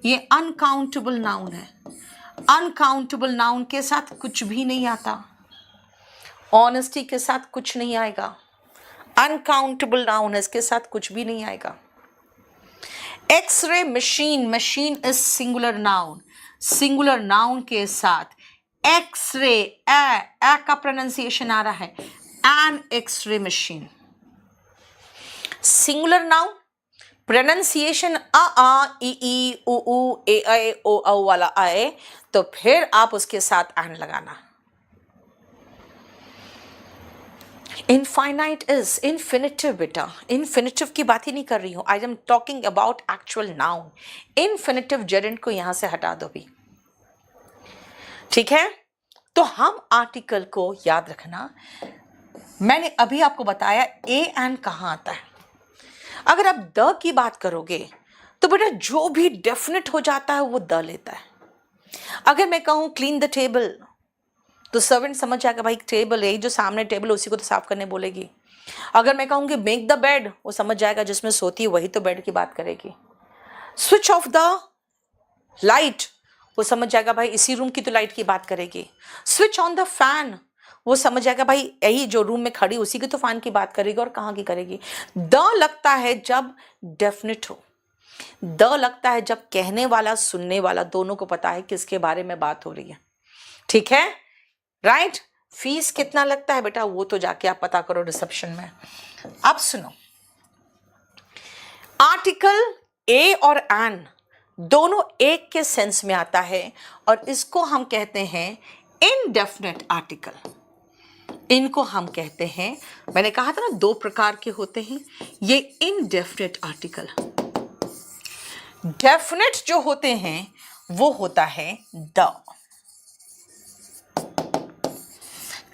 [SPEAKER 1] ये अनकाउंटेबल नाउन है। अनकाउंटेबल नाउन के साथ कुछ भी नहीं आता, ऑनेस्टी के साथ कुछ नहीं आएगा। अनकाउंटेबल नाउन है, इसके साथ कुछ भी नहीं आएगा। X-ray machine, machine is singular noun, singular noun के साथ एक्सरे, ए का प्रोनाउंसिएशन आ रहा है, an x-ray machine. Singular noun pronunciation आ ई उ ए ऐ ओ औ वाला आए तो फिर आप उसके साथ एन लगाना। इनफाइनाइट इज इन्फिनिटिव, बेटा इन्फिनिटिव की बात ही नहीं कर रही हूं, I am talking about actual noun. Infinitive Geraint को यहां से हटा दो भी, ठीक है। तो हम आर्टिकल को याद रखना, मैंने अभी आपको बताया ए एन कहां आता है। अगर आप द की बात करोगे तो बेटा जो भी डेफिनेट हो जाता है वो द लेता है। अगर मैं कहूं क्लीन द टेबल तो सर्वेंट समझ जाएगा भाई टेबल है, जो सामने टेबल उसी को तो साफ करने बोलेगी। अगर मैं कहूंगी मेक द बेड, वो समझ जाएगा जिसमें सोती है वही तो बेड की बात करेगी। स्विच ऑफ द लाइट, वो समझ जाएगा भाई इसी रूम की तो लाइट की बात करेगी। स्विच ऑन द फैन, वो समझ जाएगा भाई यही जो रूम में खड़ी उसी की तो फैन की बात करेगी और कहाँ की करेगी। द लगता है जब डेफिनेट हो, द लगता है जब कहने वाला सुनने वाला दोनों को पता है किसके बारे में बात हो रही है, ठीक है, राइट। फीस कितना लगता है बेटा वो तो जाके आप पता करो रिसेप्शन में। अब सुनो, आर्टिकल ए और एन दोनों एक के सेंस में आता है और इसको हम कहते हैं इनडेफिनेट आर्टिकल। इनको हम कहते हैं, मैंने कहा था ना दो प्रकार के होते हैं, ये इनडेफिनेट आर्टिकल। डेफिनेट जो होते हैं वो होता है द।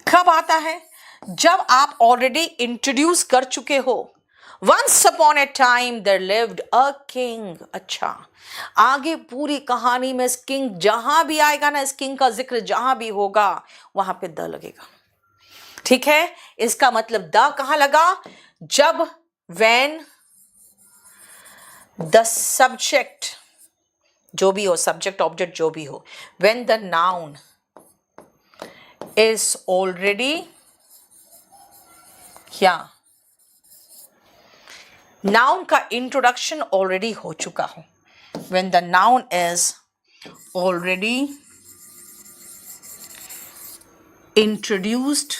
[SPEAKER 1] कब आता है? जब आप ऑलरेडी इंट्रोड्यूस कर चुके हो। Once upon a time there lived a king. अच्छा, आगे पूरी कहानी में इस किंग जहां भी आएगा ना, इस किंग का जिक्र जहां भी होगा वहां पे द लगेगा, ठीक है। इसका मतलब द कहां लगा? जब व्हेन द सब्जेक्ट, जो भी हो, सब्जेक्ट ऑब्जेक्ट जो भी हो, when the noun is already या नाउन का इंट्रोडक्शन ऑलरेडी हो चुका हो. When the noun is already introduced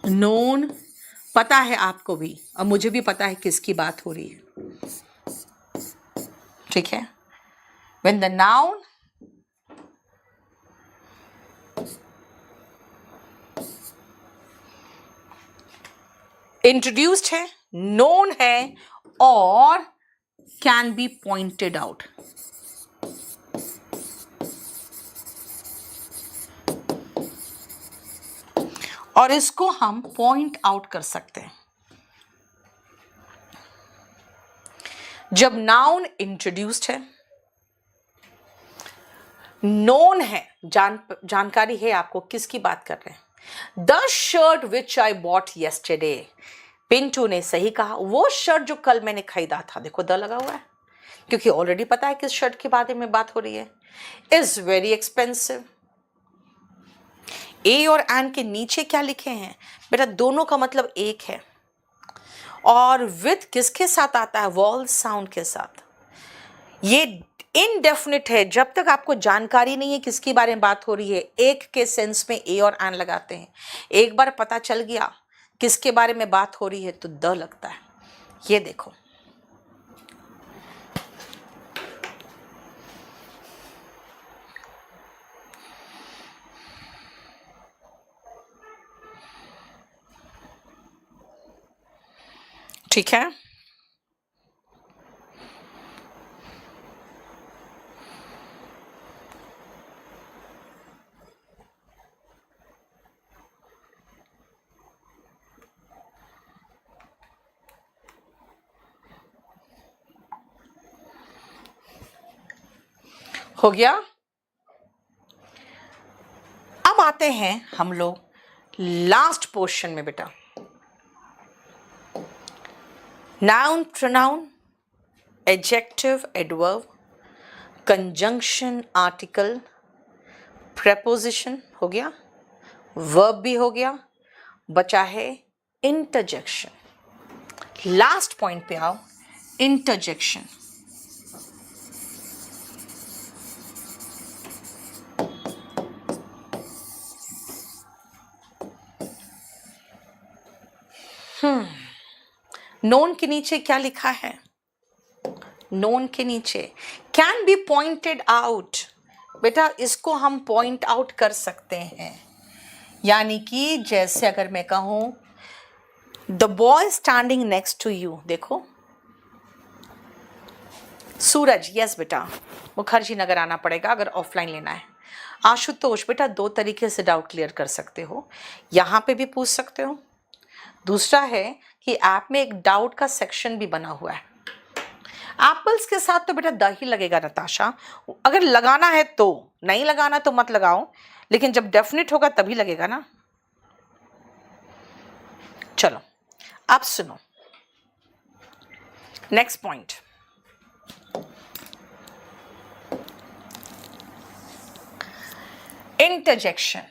[SPEAKER 1] known, पता है आपको भी और मुझे भी पता है किसकी बात हो रही है. ठीक है. व्हेन द नाउन इंट्रोड्यूस्ड है, नोन है और कैन बी पॉइंटेड आउट. और इसको हम पॉइंट आउट कर सकते हैं. जब नाउन इंट्रोड्यूस्ड है, नोन है, जानकारी है आपको किसकी बात कर रहे हैं. The shirt which I bought yesterday, Pintu ने सही कहा, वो शर्ट जो कल मैंने खरीदा था, देखो द लगा हुआ है क्योंकि ऑलरेडी पता है किस शर्ट के बारे में बात हो रही है. Is very expensive. ए और एन के नीचे क्या लिखे हैं बेटा, दोनों का मतलब एक है. और विथ किसके साथ आता है, वॉल साउंड के साथ. ये इनडेफिनिट है, जब तक आपको जानकारी नहीं है किसके बारे में बात हो रही है. एक के सेंस में ए और एन लगाते हैं. एक बार पता चल गया किसके बारे में बात हो रही है तो द लगता है. ये देखो, ठीक है. हो गया. अब आते हैं हम लोग लास्ट पोर्शन में बेटा. Noun, pronoun, adjective, adverb, conjunction, article, preposition हो गया, वर्ब भी हो गया, बचा है इंटरजेक्शन. लास्ट पॉइंट पे आओ, इंटरजेक्शन. नोन के नीचे क्या लिखा है, नोन के नीचे कैन बी पॉइंटेड आउट. बेटा इसको हम पॉइंट आउट कर सकते हैं. यानी कि जैसे अगर मैं कहूं the boy standing next to you, देखो सूरज, यस बेटा मुखर्जी नगर आना पड़ेगा अगर ऑफलाइन लेना है. आशुतोष, बेटा दो तरीके से डाउट क्लियर कर सकते हो, यहाँ पे भी पूछ सकते हो. दूसरा है कि ऐप में एक डाउट का सेक्शन भी बना हुआ है. एप्पल्स के साथ तो बेटा द ही लगेगा नताशा. अगर लगाना है तो, नहीं लगाना तो मत लगाओ, लेकिन जब डेफिनेट होगा तभी लगेगा ना. चलो अब सुनो नेक्स्ट पॉइंट. इंटरजेक्शन.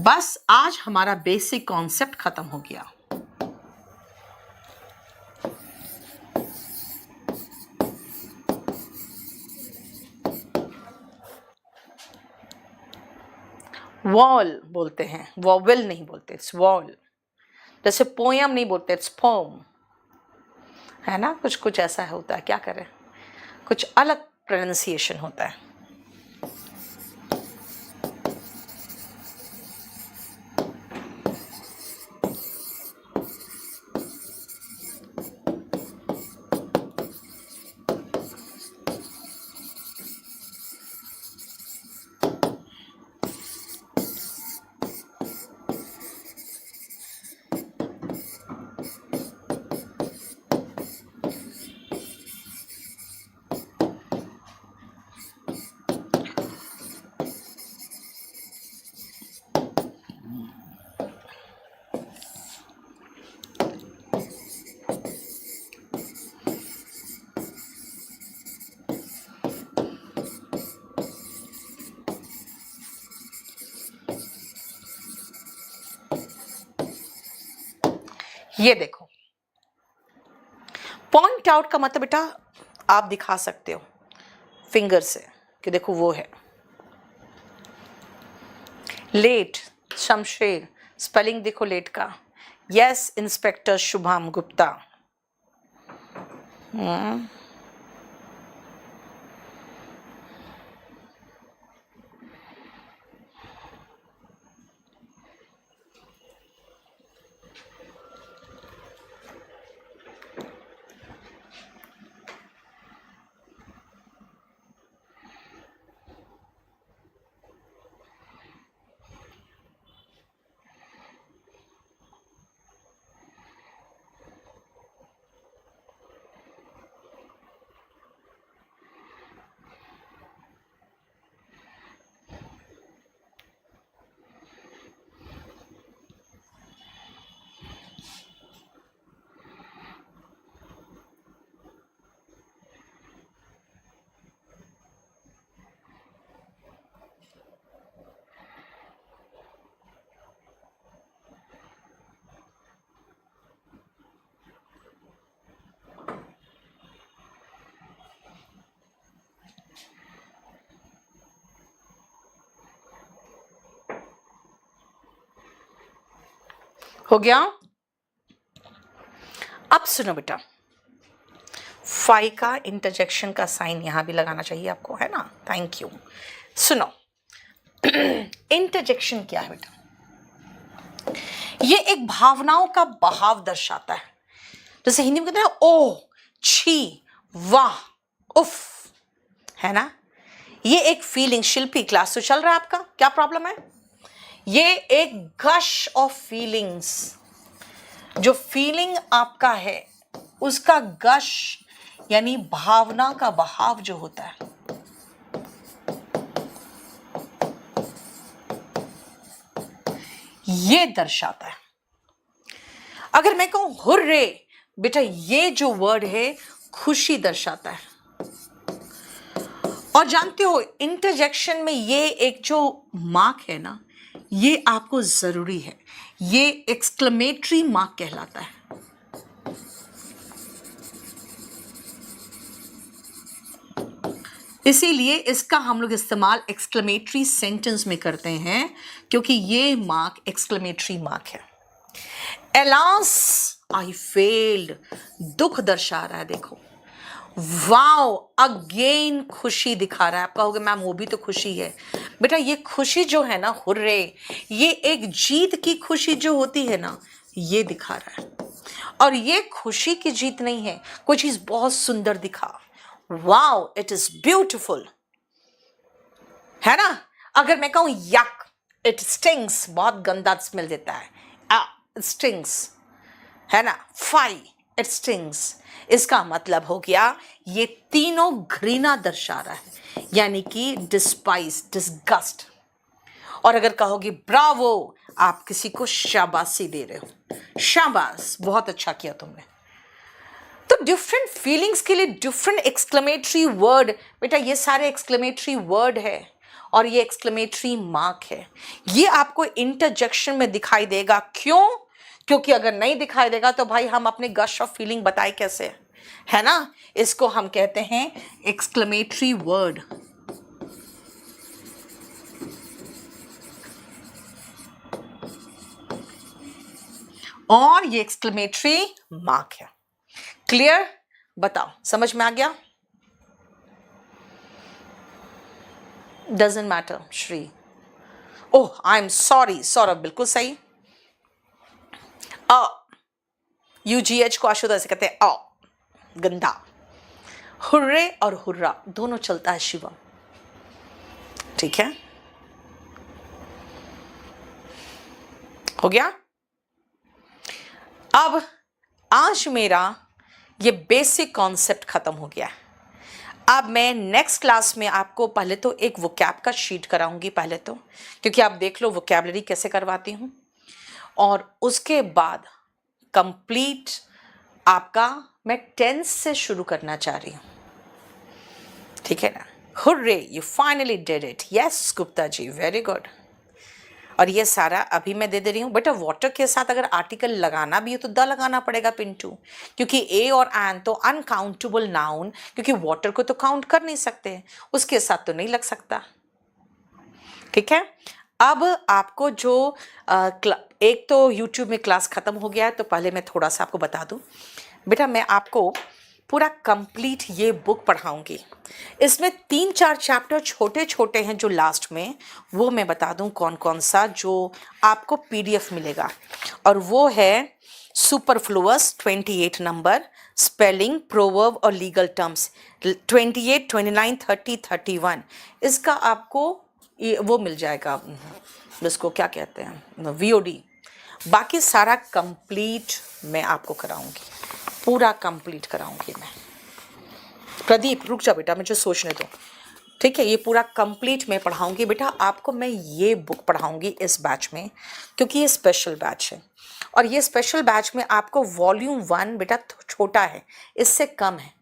[SPEAKER 1] बस आज हमारा बेसिक कॉन्सेप्ट खत्म हो गया. वॉल बोलते हैं, वॉवेल नहीं बोलते, इट्स वॉल. जैसे पोयम नहीं बोलते, इट्स पोम, है ना. कुछ कुछ ऐसा होता है, क्या करें, कुछ अलग प्रोनाउंसिएशन होता है. ये देखो, पॉइंट आउट का मतलब बेटा आप दिखा सकते हो फिंगर से कि देखो वो है। लेट, शमशेर, स्पेलिंग देखो लेट का, यस इंस्पेक्टर शुभम गुप्ता। हो गया? अब सुनो बेटा, फाई का इंटरजेक्शन का साइन यहां भी लगाना चाहिए आपको, है ना? Thank you. सुनो, इंटरजेक्शन क्या है बेटा? ये एक भावनाओं का बहाव दर्शाता है। जैसे हिंदी में कहते हैं ओह, छी, वाह, उफ, है ना? ये एक फीलिंग। शिल्पी, क्लास तो चल रहा है आपका, क्या प्रॉब्लम है? ये एक गश ऑफ फीलिंग्स, जो फीलिंग आपका है उसका गश यानी भावना का बहाव जो होता है, ये दर्शाता है। अगर मैं कहूं हुर्रे, बेटा ये जो वर्ड है खुशी दर्शाता है। और जानते हो इंटरजेक्शन में ये एक जो मार्क है ना, ये आपको जरूरी है। ये एक्सक्लेमेटरी मार्क कहलाता है। इसीलिए इसका हम लोग इस्तेमाल एक्सक्लेमेटरी सेंटेंस में करते हैं, क्योंकि ये मार्क एक्सक्लेमेटरी मार्क है। एलास आई फेल्ड, दुख दर्शा रहा है। देखो, वाओ अगेन खुशी दिखा रहा है। आप कहोगे मैम वो भी तो खुशी है। बेटा ये खुशी जो है ना, हुर्रे, ये एक जीत की खुशी जो होती है ना, ये दिखा रहा है। और ये खुशी की जीत नहीं है, कोई चीज बहुत सुंदर दिखा, वाओ इट इज ब्यूटिफुल, है ना? अगर मैं कहूं यक, इट स्टिंग्स, बहुत गंदा स्मेल देता है, स्टिंग्स, है ना? फाई, इट स्टिंग्स, इसका मतलब हो गया ये तीनों घृणा दर्शा रहा है, यानी कि डिस्पाइस, डिस्गस्ट। और अगर कहोगे ब्रावो, आप किसी को शाबाशी दे रहे हो, शाबाश, बहुत अच्छा किया तुमने। तो डिफरेंट फीलिंग्स के लिए डिफरेंट एक्सक्लेमेटरी वर्ड, बेटा ये सारे एक्सक्लेमेटरी वर्ड है और ये एक्सक्लेमेटरी मार्क है। ये आपको इंटरजेक्शन में दिखाई देगा। क्यों? क्योंकि अगर नहीं दिखाई देगा तो भाई हम अपने गश ऑफ फीलिंग बताए कैसे, है ना? इसको हम कहते हैं एक्सक्लेमेटरी वर्ड। और ये एक्सक्लेमेटरी मार्क है। क्लियर? बताओ, समझ में आ गया? Doesn't matter Shri. Oh I am sorry, Saurabh बिल्कुल सही। UGH को आशुदा से कहते हैं गंदा। हुर्रे और हुर्रा दोनों चलता है शिवम, ठीक है? हो गया? अब आज मेरा ये बेसिक कॉन्सेप्ट खत्म हो गया है। अब मैं नेक्स्ट क्लास में आपको पहले तो एक वोकैब का शीट कराऊंगी, पहले तो, क्योंकि आप देख लो वोकैबलरी कैसे करवाती हूं, और उसके बाद कंप्लीट आपका मैं टेंस से शुरू करना चाह रही हूं, ठीक है ना? Hurray, you finally did it. Yes Gupta ji, very good. और ये सारा अभी मैं दे रही हूँ बेटा। वाटर के साथ अगर आर्टिकल लगाना भी है तो द लगाना पड़ेगा पिंटू, क्योंकि ए और एन तो अनकाउंटेबल नाउन, क्योंकि वाटर को तो काउंट कर नहीं सकते, उसके साथ तो नहीं लग सकता। ठीक है, अब आपको जो एक तो YouTube में क्लास खत्म हो गया है, तो पहले मैं थोड़ा सा आपको बता दूं बेटा, मैं आपको पूरा कंप्लीट ये बुक पढ़ाऊंगी। इसमें 3-4 चैप्टर छोटे छोटे हैं जो लास्ट में, वो मैं बता दूं कौन कौन सा, जो आपको PDF मिलेगा। और वो है सुपरफ्लुअस 28 नंबर, स्पेलिंग, प्रोवर्ब और लीगल टर्म्स 28, 29, 30, 31। इसका आपको वो मिल जाएगा, जिसको क्या कहते हैं VOD। बाकी सारा कंप्लीट मैं आपको कराऊंगी, पूरा कंप्लीट कराऊंगी मैं। प्रदीप रुक जा बेटा, मुझे सोचने दो। ठीक है, ये पूरा कंप्लीट मैं पढ़ाऊंगी बेटा आपको। मैं ये बुक पढ़ाऊंगी इस बैच में, क्योंकि ये स्पेशल बैच है। और ये स्पेशल बैच में आपको वॉल्यूम 1 बेटा छोटा है, इससे कम है।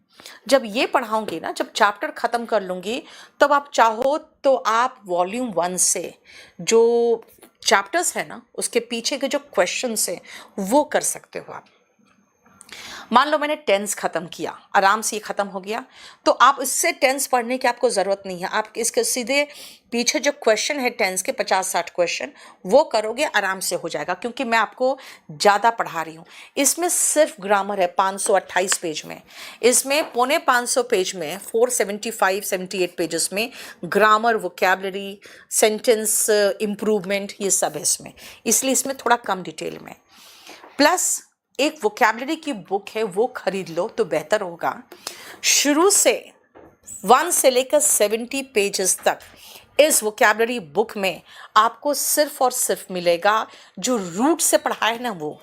[SPEAKER 1] जब ये पढ़ाऊंगी ना, जब चैप्टर ख़त्म कर लूँगी, तब आप चाहो तो आप वॉल्यूम 1 से जो चैप्टर्स है ना, उसके पीछे के जो क्वेश्चंस हैं वो कर सकते हो आप। मान लो मैंने टेंस खत्म किया, आराम से ये खत्म हो गया, तो आप इससे टेंस पढ़ने की आपको ज़रूरत नहीं है। आप इसके सीधे पीछे जो क्वेश्चन है टेंस के 50-60 क्वेश्चन, वो करोगे, आराम से हो जाएगा, क्योंकि मैं आपको ज़्यादा पढ़ा रही हूँ। इसमें सिर्फ ग्रामर है 528 पेज में, इसमें 450 पेज में 475-78 पेजेस में ग्रामर, वोकैबलरी, सेंटेंस इम्प्रूवमेंट, ये सब है इसमें, इसलिए इसमें थोड़ा कम डिटेल में। प्लस एक वोकैबलरी की बुक है, वो खरीद लो तो बेहतर होगा। शुरू से 1 से लेकर 70 पेजेस तक इस वोकैबलरी बुक में आपको सिर्फ और सिर्फ मिलेगा जो रूट से पढ़ा है ना वो।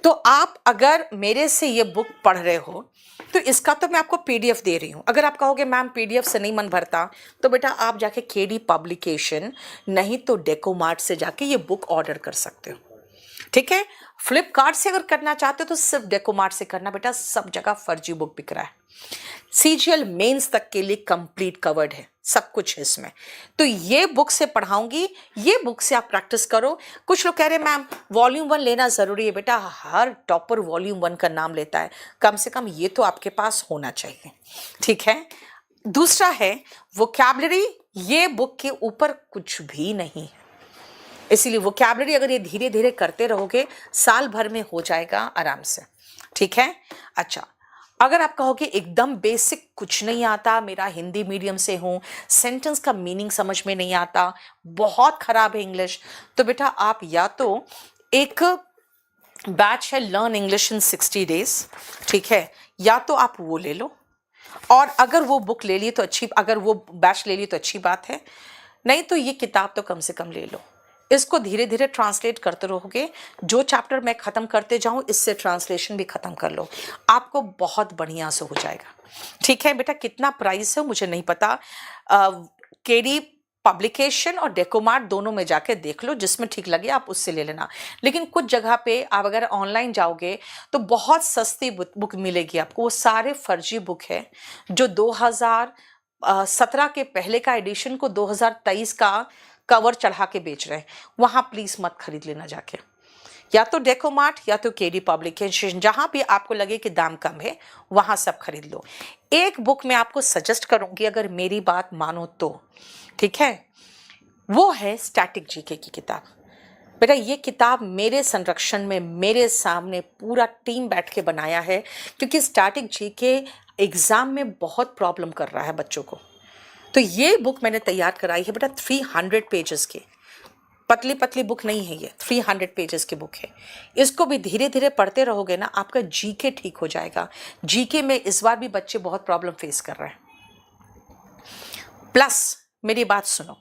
[SPEAKER 1] तो आप अगर मेरे से ये बुक पढ़ रहे हो तो इसका तो मैं आपको PDF दे रही हूँ। अगर आप कहोगे मैम PDF से नहीं मन भरता, तो बेटा आप जाके KD पब्लिकेशन नहीं तो डेकोमार्ट से जाके ये बुक ऑर्डर कर सकते हो। ठीक है, फ्लिपकार्ट से अगर करना चाहते हो तो सिर्फ डेकोमार्ट से करना बेटा, सब जगह फर्जी बुक बिक रहा है। CGL मेंस तक के लिए कंप्लीट कवर्ड है, सब कुछ है इसमें। तो ये बुक से पढ़ाऊंगी, ये बुक से आप प्रैक्टिस करो। कुछ लोग कह रहे हैं मैम वॉल्यूम 1 लेना ज़रूरी है बेटा, हर टॉपर वॉल्यूम 1 का नाम लेता है, कम से कम ये तो आपके पास होना चाहिए। ठीक है, दूसरा है वोकैबलरी, ये बुक के ऊपर कुछ भी नहीं है, इसीलिए वोकैबलरी अगर ये धीरे धीरे करते रहोगे साल भर में हो जाएगा आराम से। ठीक है, अच्छा अगर आप कहोगे एकदम बेसिक कुछ नहीं आता, मेरा हिंदी मीडियम से हूँ, सेंटेंस का मीनिंग समझ में नहीं आता, बहुत ख़राब है इंग्लिश, तो बेटा आप या तो एक बैच है लर्न इंग्लिश इन 60 डेज, ठीक है, या तो आप वो ले लो। और अगर वो बुक ले ली तो अच्छी, अगर वो बैच ले ली तो अच्छी बात है, नहीं तो ये किताब तो कम से कम ले लो। इसको धीरे धीरे ट्रांसलेट करते रहोगे, जो चैप्टर मैं ख़त्म करते जाऊँ इससे ट्रांसलेशन भी ख़त्म कर लो, आपको बहुत बढ़िया से हो जाएगा। ठीक है बेटा, कितना प्राइस है मुझे नहीं पता, KD पब्लिकेशन और डेकोमार्ट दोनों में जाके देख लो, जिसमें ठीक लगे आप उससे ले लेना। लेकिन कुछ जगह पे आप अगर ऑनलाइन जाओगे तो बहुत सस्ती बुक मिलेगी आपको, वो सारे फर्जी बुक है जो 2017 के पहले का एडिशन को 2023 का कवर चढ़ा के बेच रहे हैं, वहाँ प्लीज़ मत खरीद लेना जाके। या तो डेकोमार्ट या तो KD पब्लिकेशन, जहाँ भी आपको लगे कि दाम कम है वहाँ सब खरीद लो। एक बुक मैं आपको सजेस्ट करूँगी अगर मेरी बात मानो तो, ठीक है, वो है स्टैटिक GK की किताब। बेटा ये किताब मेरे संरक्षण में, मेरे सामने पूरा टीम बैठ के बनाया है, क्योंकि स्टैटिक GK एग्ज़ाम में बहुत प्रॉब्लम कर रहा है बच्चों को। तो ये बुक मैंने तैयार कराई है बेटा 300 पेजेस की, पतली पतली बुक नहीं है ये, 300 पेजेस की बुक है। इसको भी धीरे धीरे पढ़ते रहोगे ना, आपका GK ठीक हो जाएगा। GK में इस बार भी बच्चे बहुत प्रॉब्लम फेस कर रहे हैं। प्लस मेरी बात सुनो,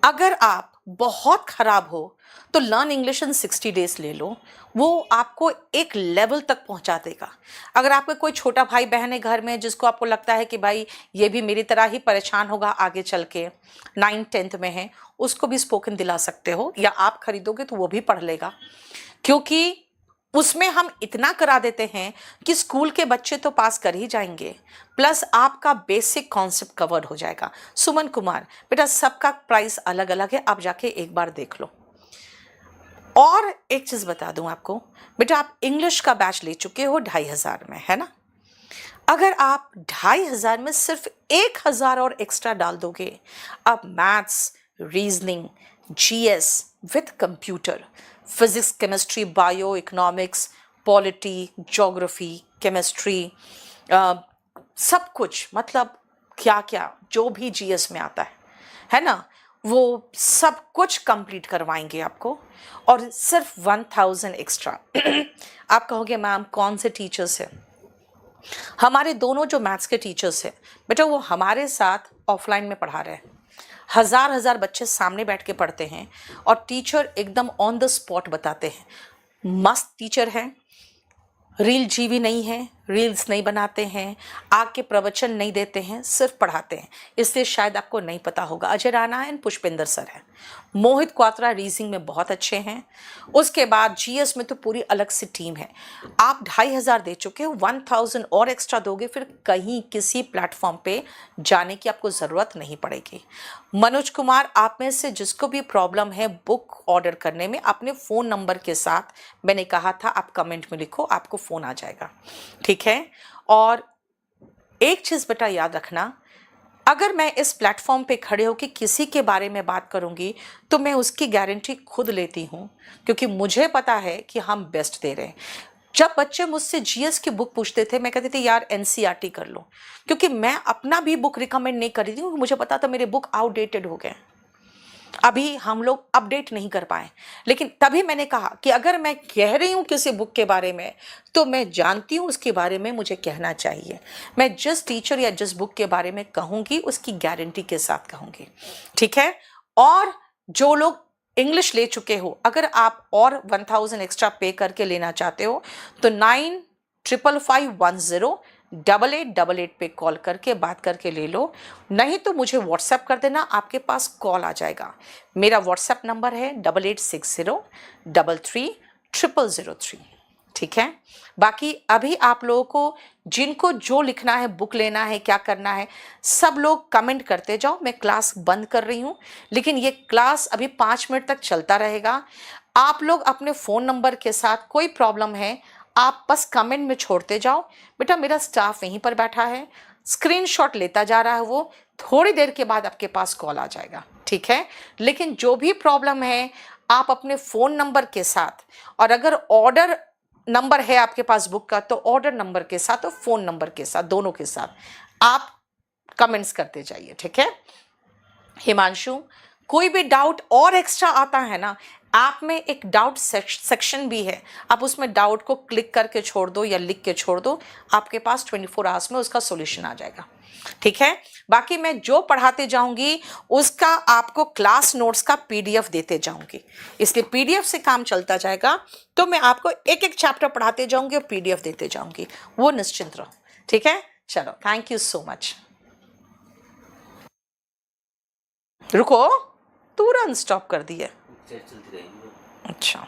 [SPEAKER 1] अगर आप बहुत ख़राब हो तो लर्न इंग्लिश इन 60 डेज ले लो, वो आपको एक लेवल तक पहुंचा देगा। अगर आपका कोई छोटा भाई बहन है घर में जिसको आपको लगता है कि भाई ये भी मेरी तरह ही परेशान होगा आगे चल के, 9th-10th में है, उसको भी स्पोकन दिला सकते हो, या आप खरीदोगे तो वो भी पढ़ लेगा, क्योंकि उसमें हम इतना करा देते हैं कि स्कूल के बच्चे तो पास कर ही जाएंगे, प्लस आपका बेसिक कॉन्सेप्ट कवर हो जाएगा। सुमन कुमार बेटा सबका प्राइस अलग अलग है, आप जाके एक बार देख लो। और एक चीज बता दूं आपको, बेटा आप इंग्लिश का बैच ले चुके हो 2500 में, है ना? अगर आप 2500 में सिर्फ 1000 और एक्स्ट्रा डाल दोगे, आप maths, reasoning, GS with computer, physics, chemistry, bio, economics, polity, geography, chemistry, सब कुछ, मतलब क्या क्या जो भी जीएस में आता है ना, वो सब कुछ कंप्लीट करवाएंगे आपको, और सिर्फ 1000 एक्स्ट्रा। आप कहोगे मैम कौन से टीचर्स हैं? हमारे दोनों जो मैथ्स के टीचर्स हैं बेटा, वो हमारे साथ ऑफलाइन में पढ़ा रहे हैं। हजार बच्चे सामने बैठ के पढ़ते हैं और टीचर एकदम ऑन द स्पॉट बताते हैं। मस्त टीचर है, रील जीवी नहीं है, रील्स नहीं बनाते हैं, आके प्रवचन नहीं देते हैं, सिर्फ पढ़ाते हैं। इसलिए शायद आपको नहीं पता होगा, अजय राणा है, पुष्पेंद्र सर है। मोहित क्वात्रा रीजनिंग में बहुत अच्छे हैं। उसके बाद जीएस में तो पूरी अलग सी टीम है। आप 2500 दे चुके हो, 1000 और एक्स्ट्रा दोगे, फिर कहीं किसी प्लेटफॉर्म पे जाने की आपको ज़रूरत नहीं पड़ेगी। मनोज कुमार, आप में से जिसको भी प्रॉब्लम है बुक ऑर्डर करने में, अपने फ़ोन नंबर के साथ, मैंने कहा था आप कमेंट में लिखो, आपको फ़ोन आ जाएगा, ठीक है? और एक चीज़ बेटा याद रखना, अगर मैं इस प्लेटफॉर्म पे खड़े होकर किसी के बारे में बात करूंगी तो मैं उसकी गारंटी खुद लेती हूं, क्योंकि मुझे पता है कि हम बेस्ट दे रहे हैं। जब बच्चे मुझसे जीएस की बुक पूछते थे, मैं कहती थी यार एनसीईआरटी कर लो, क्योंकि मैं अपना भी बुक रिकमेंड नहीं कर रही थी, क्योंकि मुझे पता था मेरे बुक आउटडेटेड हो गए, अभी हम लोग अपडेट नहीं कर पाए। लेकिन तभी मैंने कहा कि अगर मैं कह रही हूं किसी बुक के बारे में तो मैं जानती हूं उसके बारे में मुझे कहना चाहिए। मैं जिस टीचर या जिस बुक के बारे में कहूंगी उसकी गारंटी के साथ कहूंगी, ठीक है? और जो लोग इंग्लिश ले चुके हो, अगर आप और 1000 एक्स्ट्रा पे करके लेना चाहते हो तो 9555108888 पे कॉल करके बात करके ले लो, नहीं तो मुझे व्हाट्सएप कर देना, आपके पास कॉल आ जाएगा। मेरा व्हाट्सएप नंबर है 8860333003, ठीक है? बाकी अभी आप लोगों को जिनको जो लिखना है, बुक लेना है, क्या करना है, सब लोग कमेंट करते जाओ। मैं क्लास बंद कर रही हूँ, लेकिन ये क्लास अभी 5 मिनट तक चलता रहेगा। आप लोग अपने फ़ोन नंबर के साथ कोई प्रॉब्लम है आप बस कमेंट में छोड़ते जाओ। बेटा मेरा स्टाफ यहीं पर बैठा है, स्क्रीनशॉट लेता जा रहा है, वो थोड़ी देर के बाद आपके पास कॉल आ जाएगा, ठीक है? लेकिन जो भी प्रॉब्लम है आप अपने फ़ोन नंबर के साथ, और अगर ऑर्डर नंबर है आपके पास बुक का तो ऑर्डर नंबर के साथ और फ़ोन नंबर के साथ, दोनों के साथ आप कमेंट्स करते जाइए, ठीक है? हिमांशु, कोई भी डाउट और एक्स्ट्रा आता है ना, ऐप में एक डाउट सेक्शन भी है, आप उसमें डाउट को क्लिक करके छोड़ दो या लिख के छोड़ दो, आपके पास 24 आवर्स में उसका सॉल्यूशन आ जाएगा, ठीक है? बाकी मैं जो पढ़ाते जाऊंगी उसका आपको क्लास नोट्स का पीडीएफ देते जाऊंगी, इसलिए पीडीएफ से काम चलता जाएगा। तो मैं आपको एक एक चैप्टर पढ़ाते जाऊंगी और पीडीएफ देते जाऊंगी, वो निश्चिंत रहो, ठीक है? चलो, थैंक यू सो मच। रुको, तुरंत स्टॉप कर दिए। अच्छा।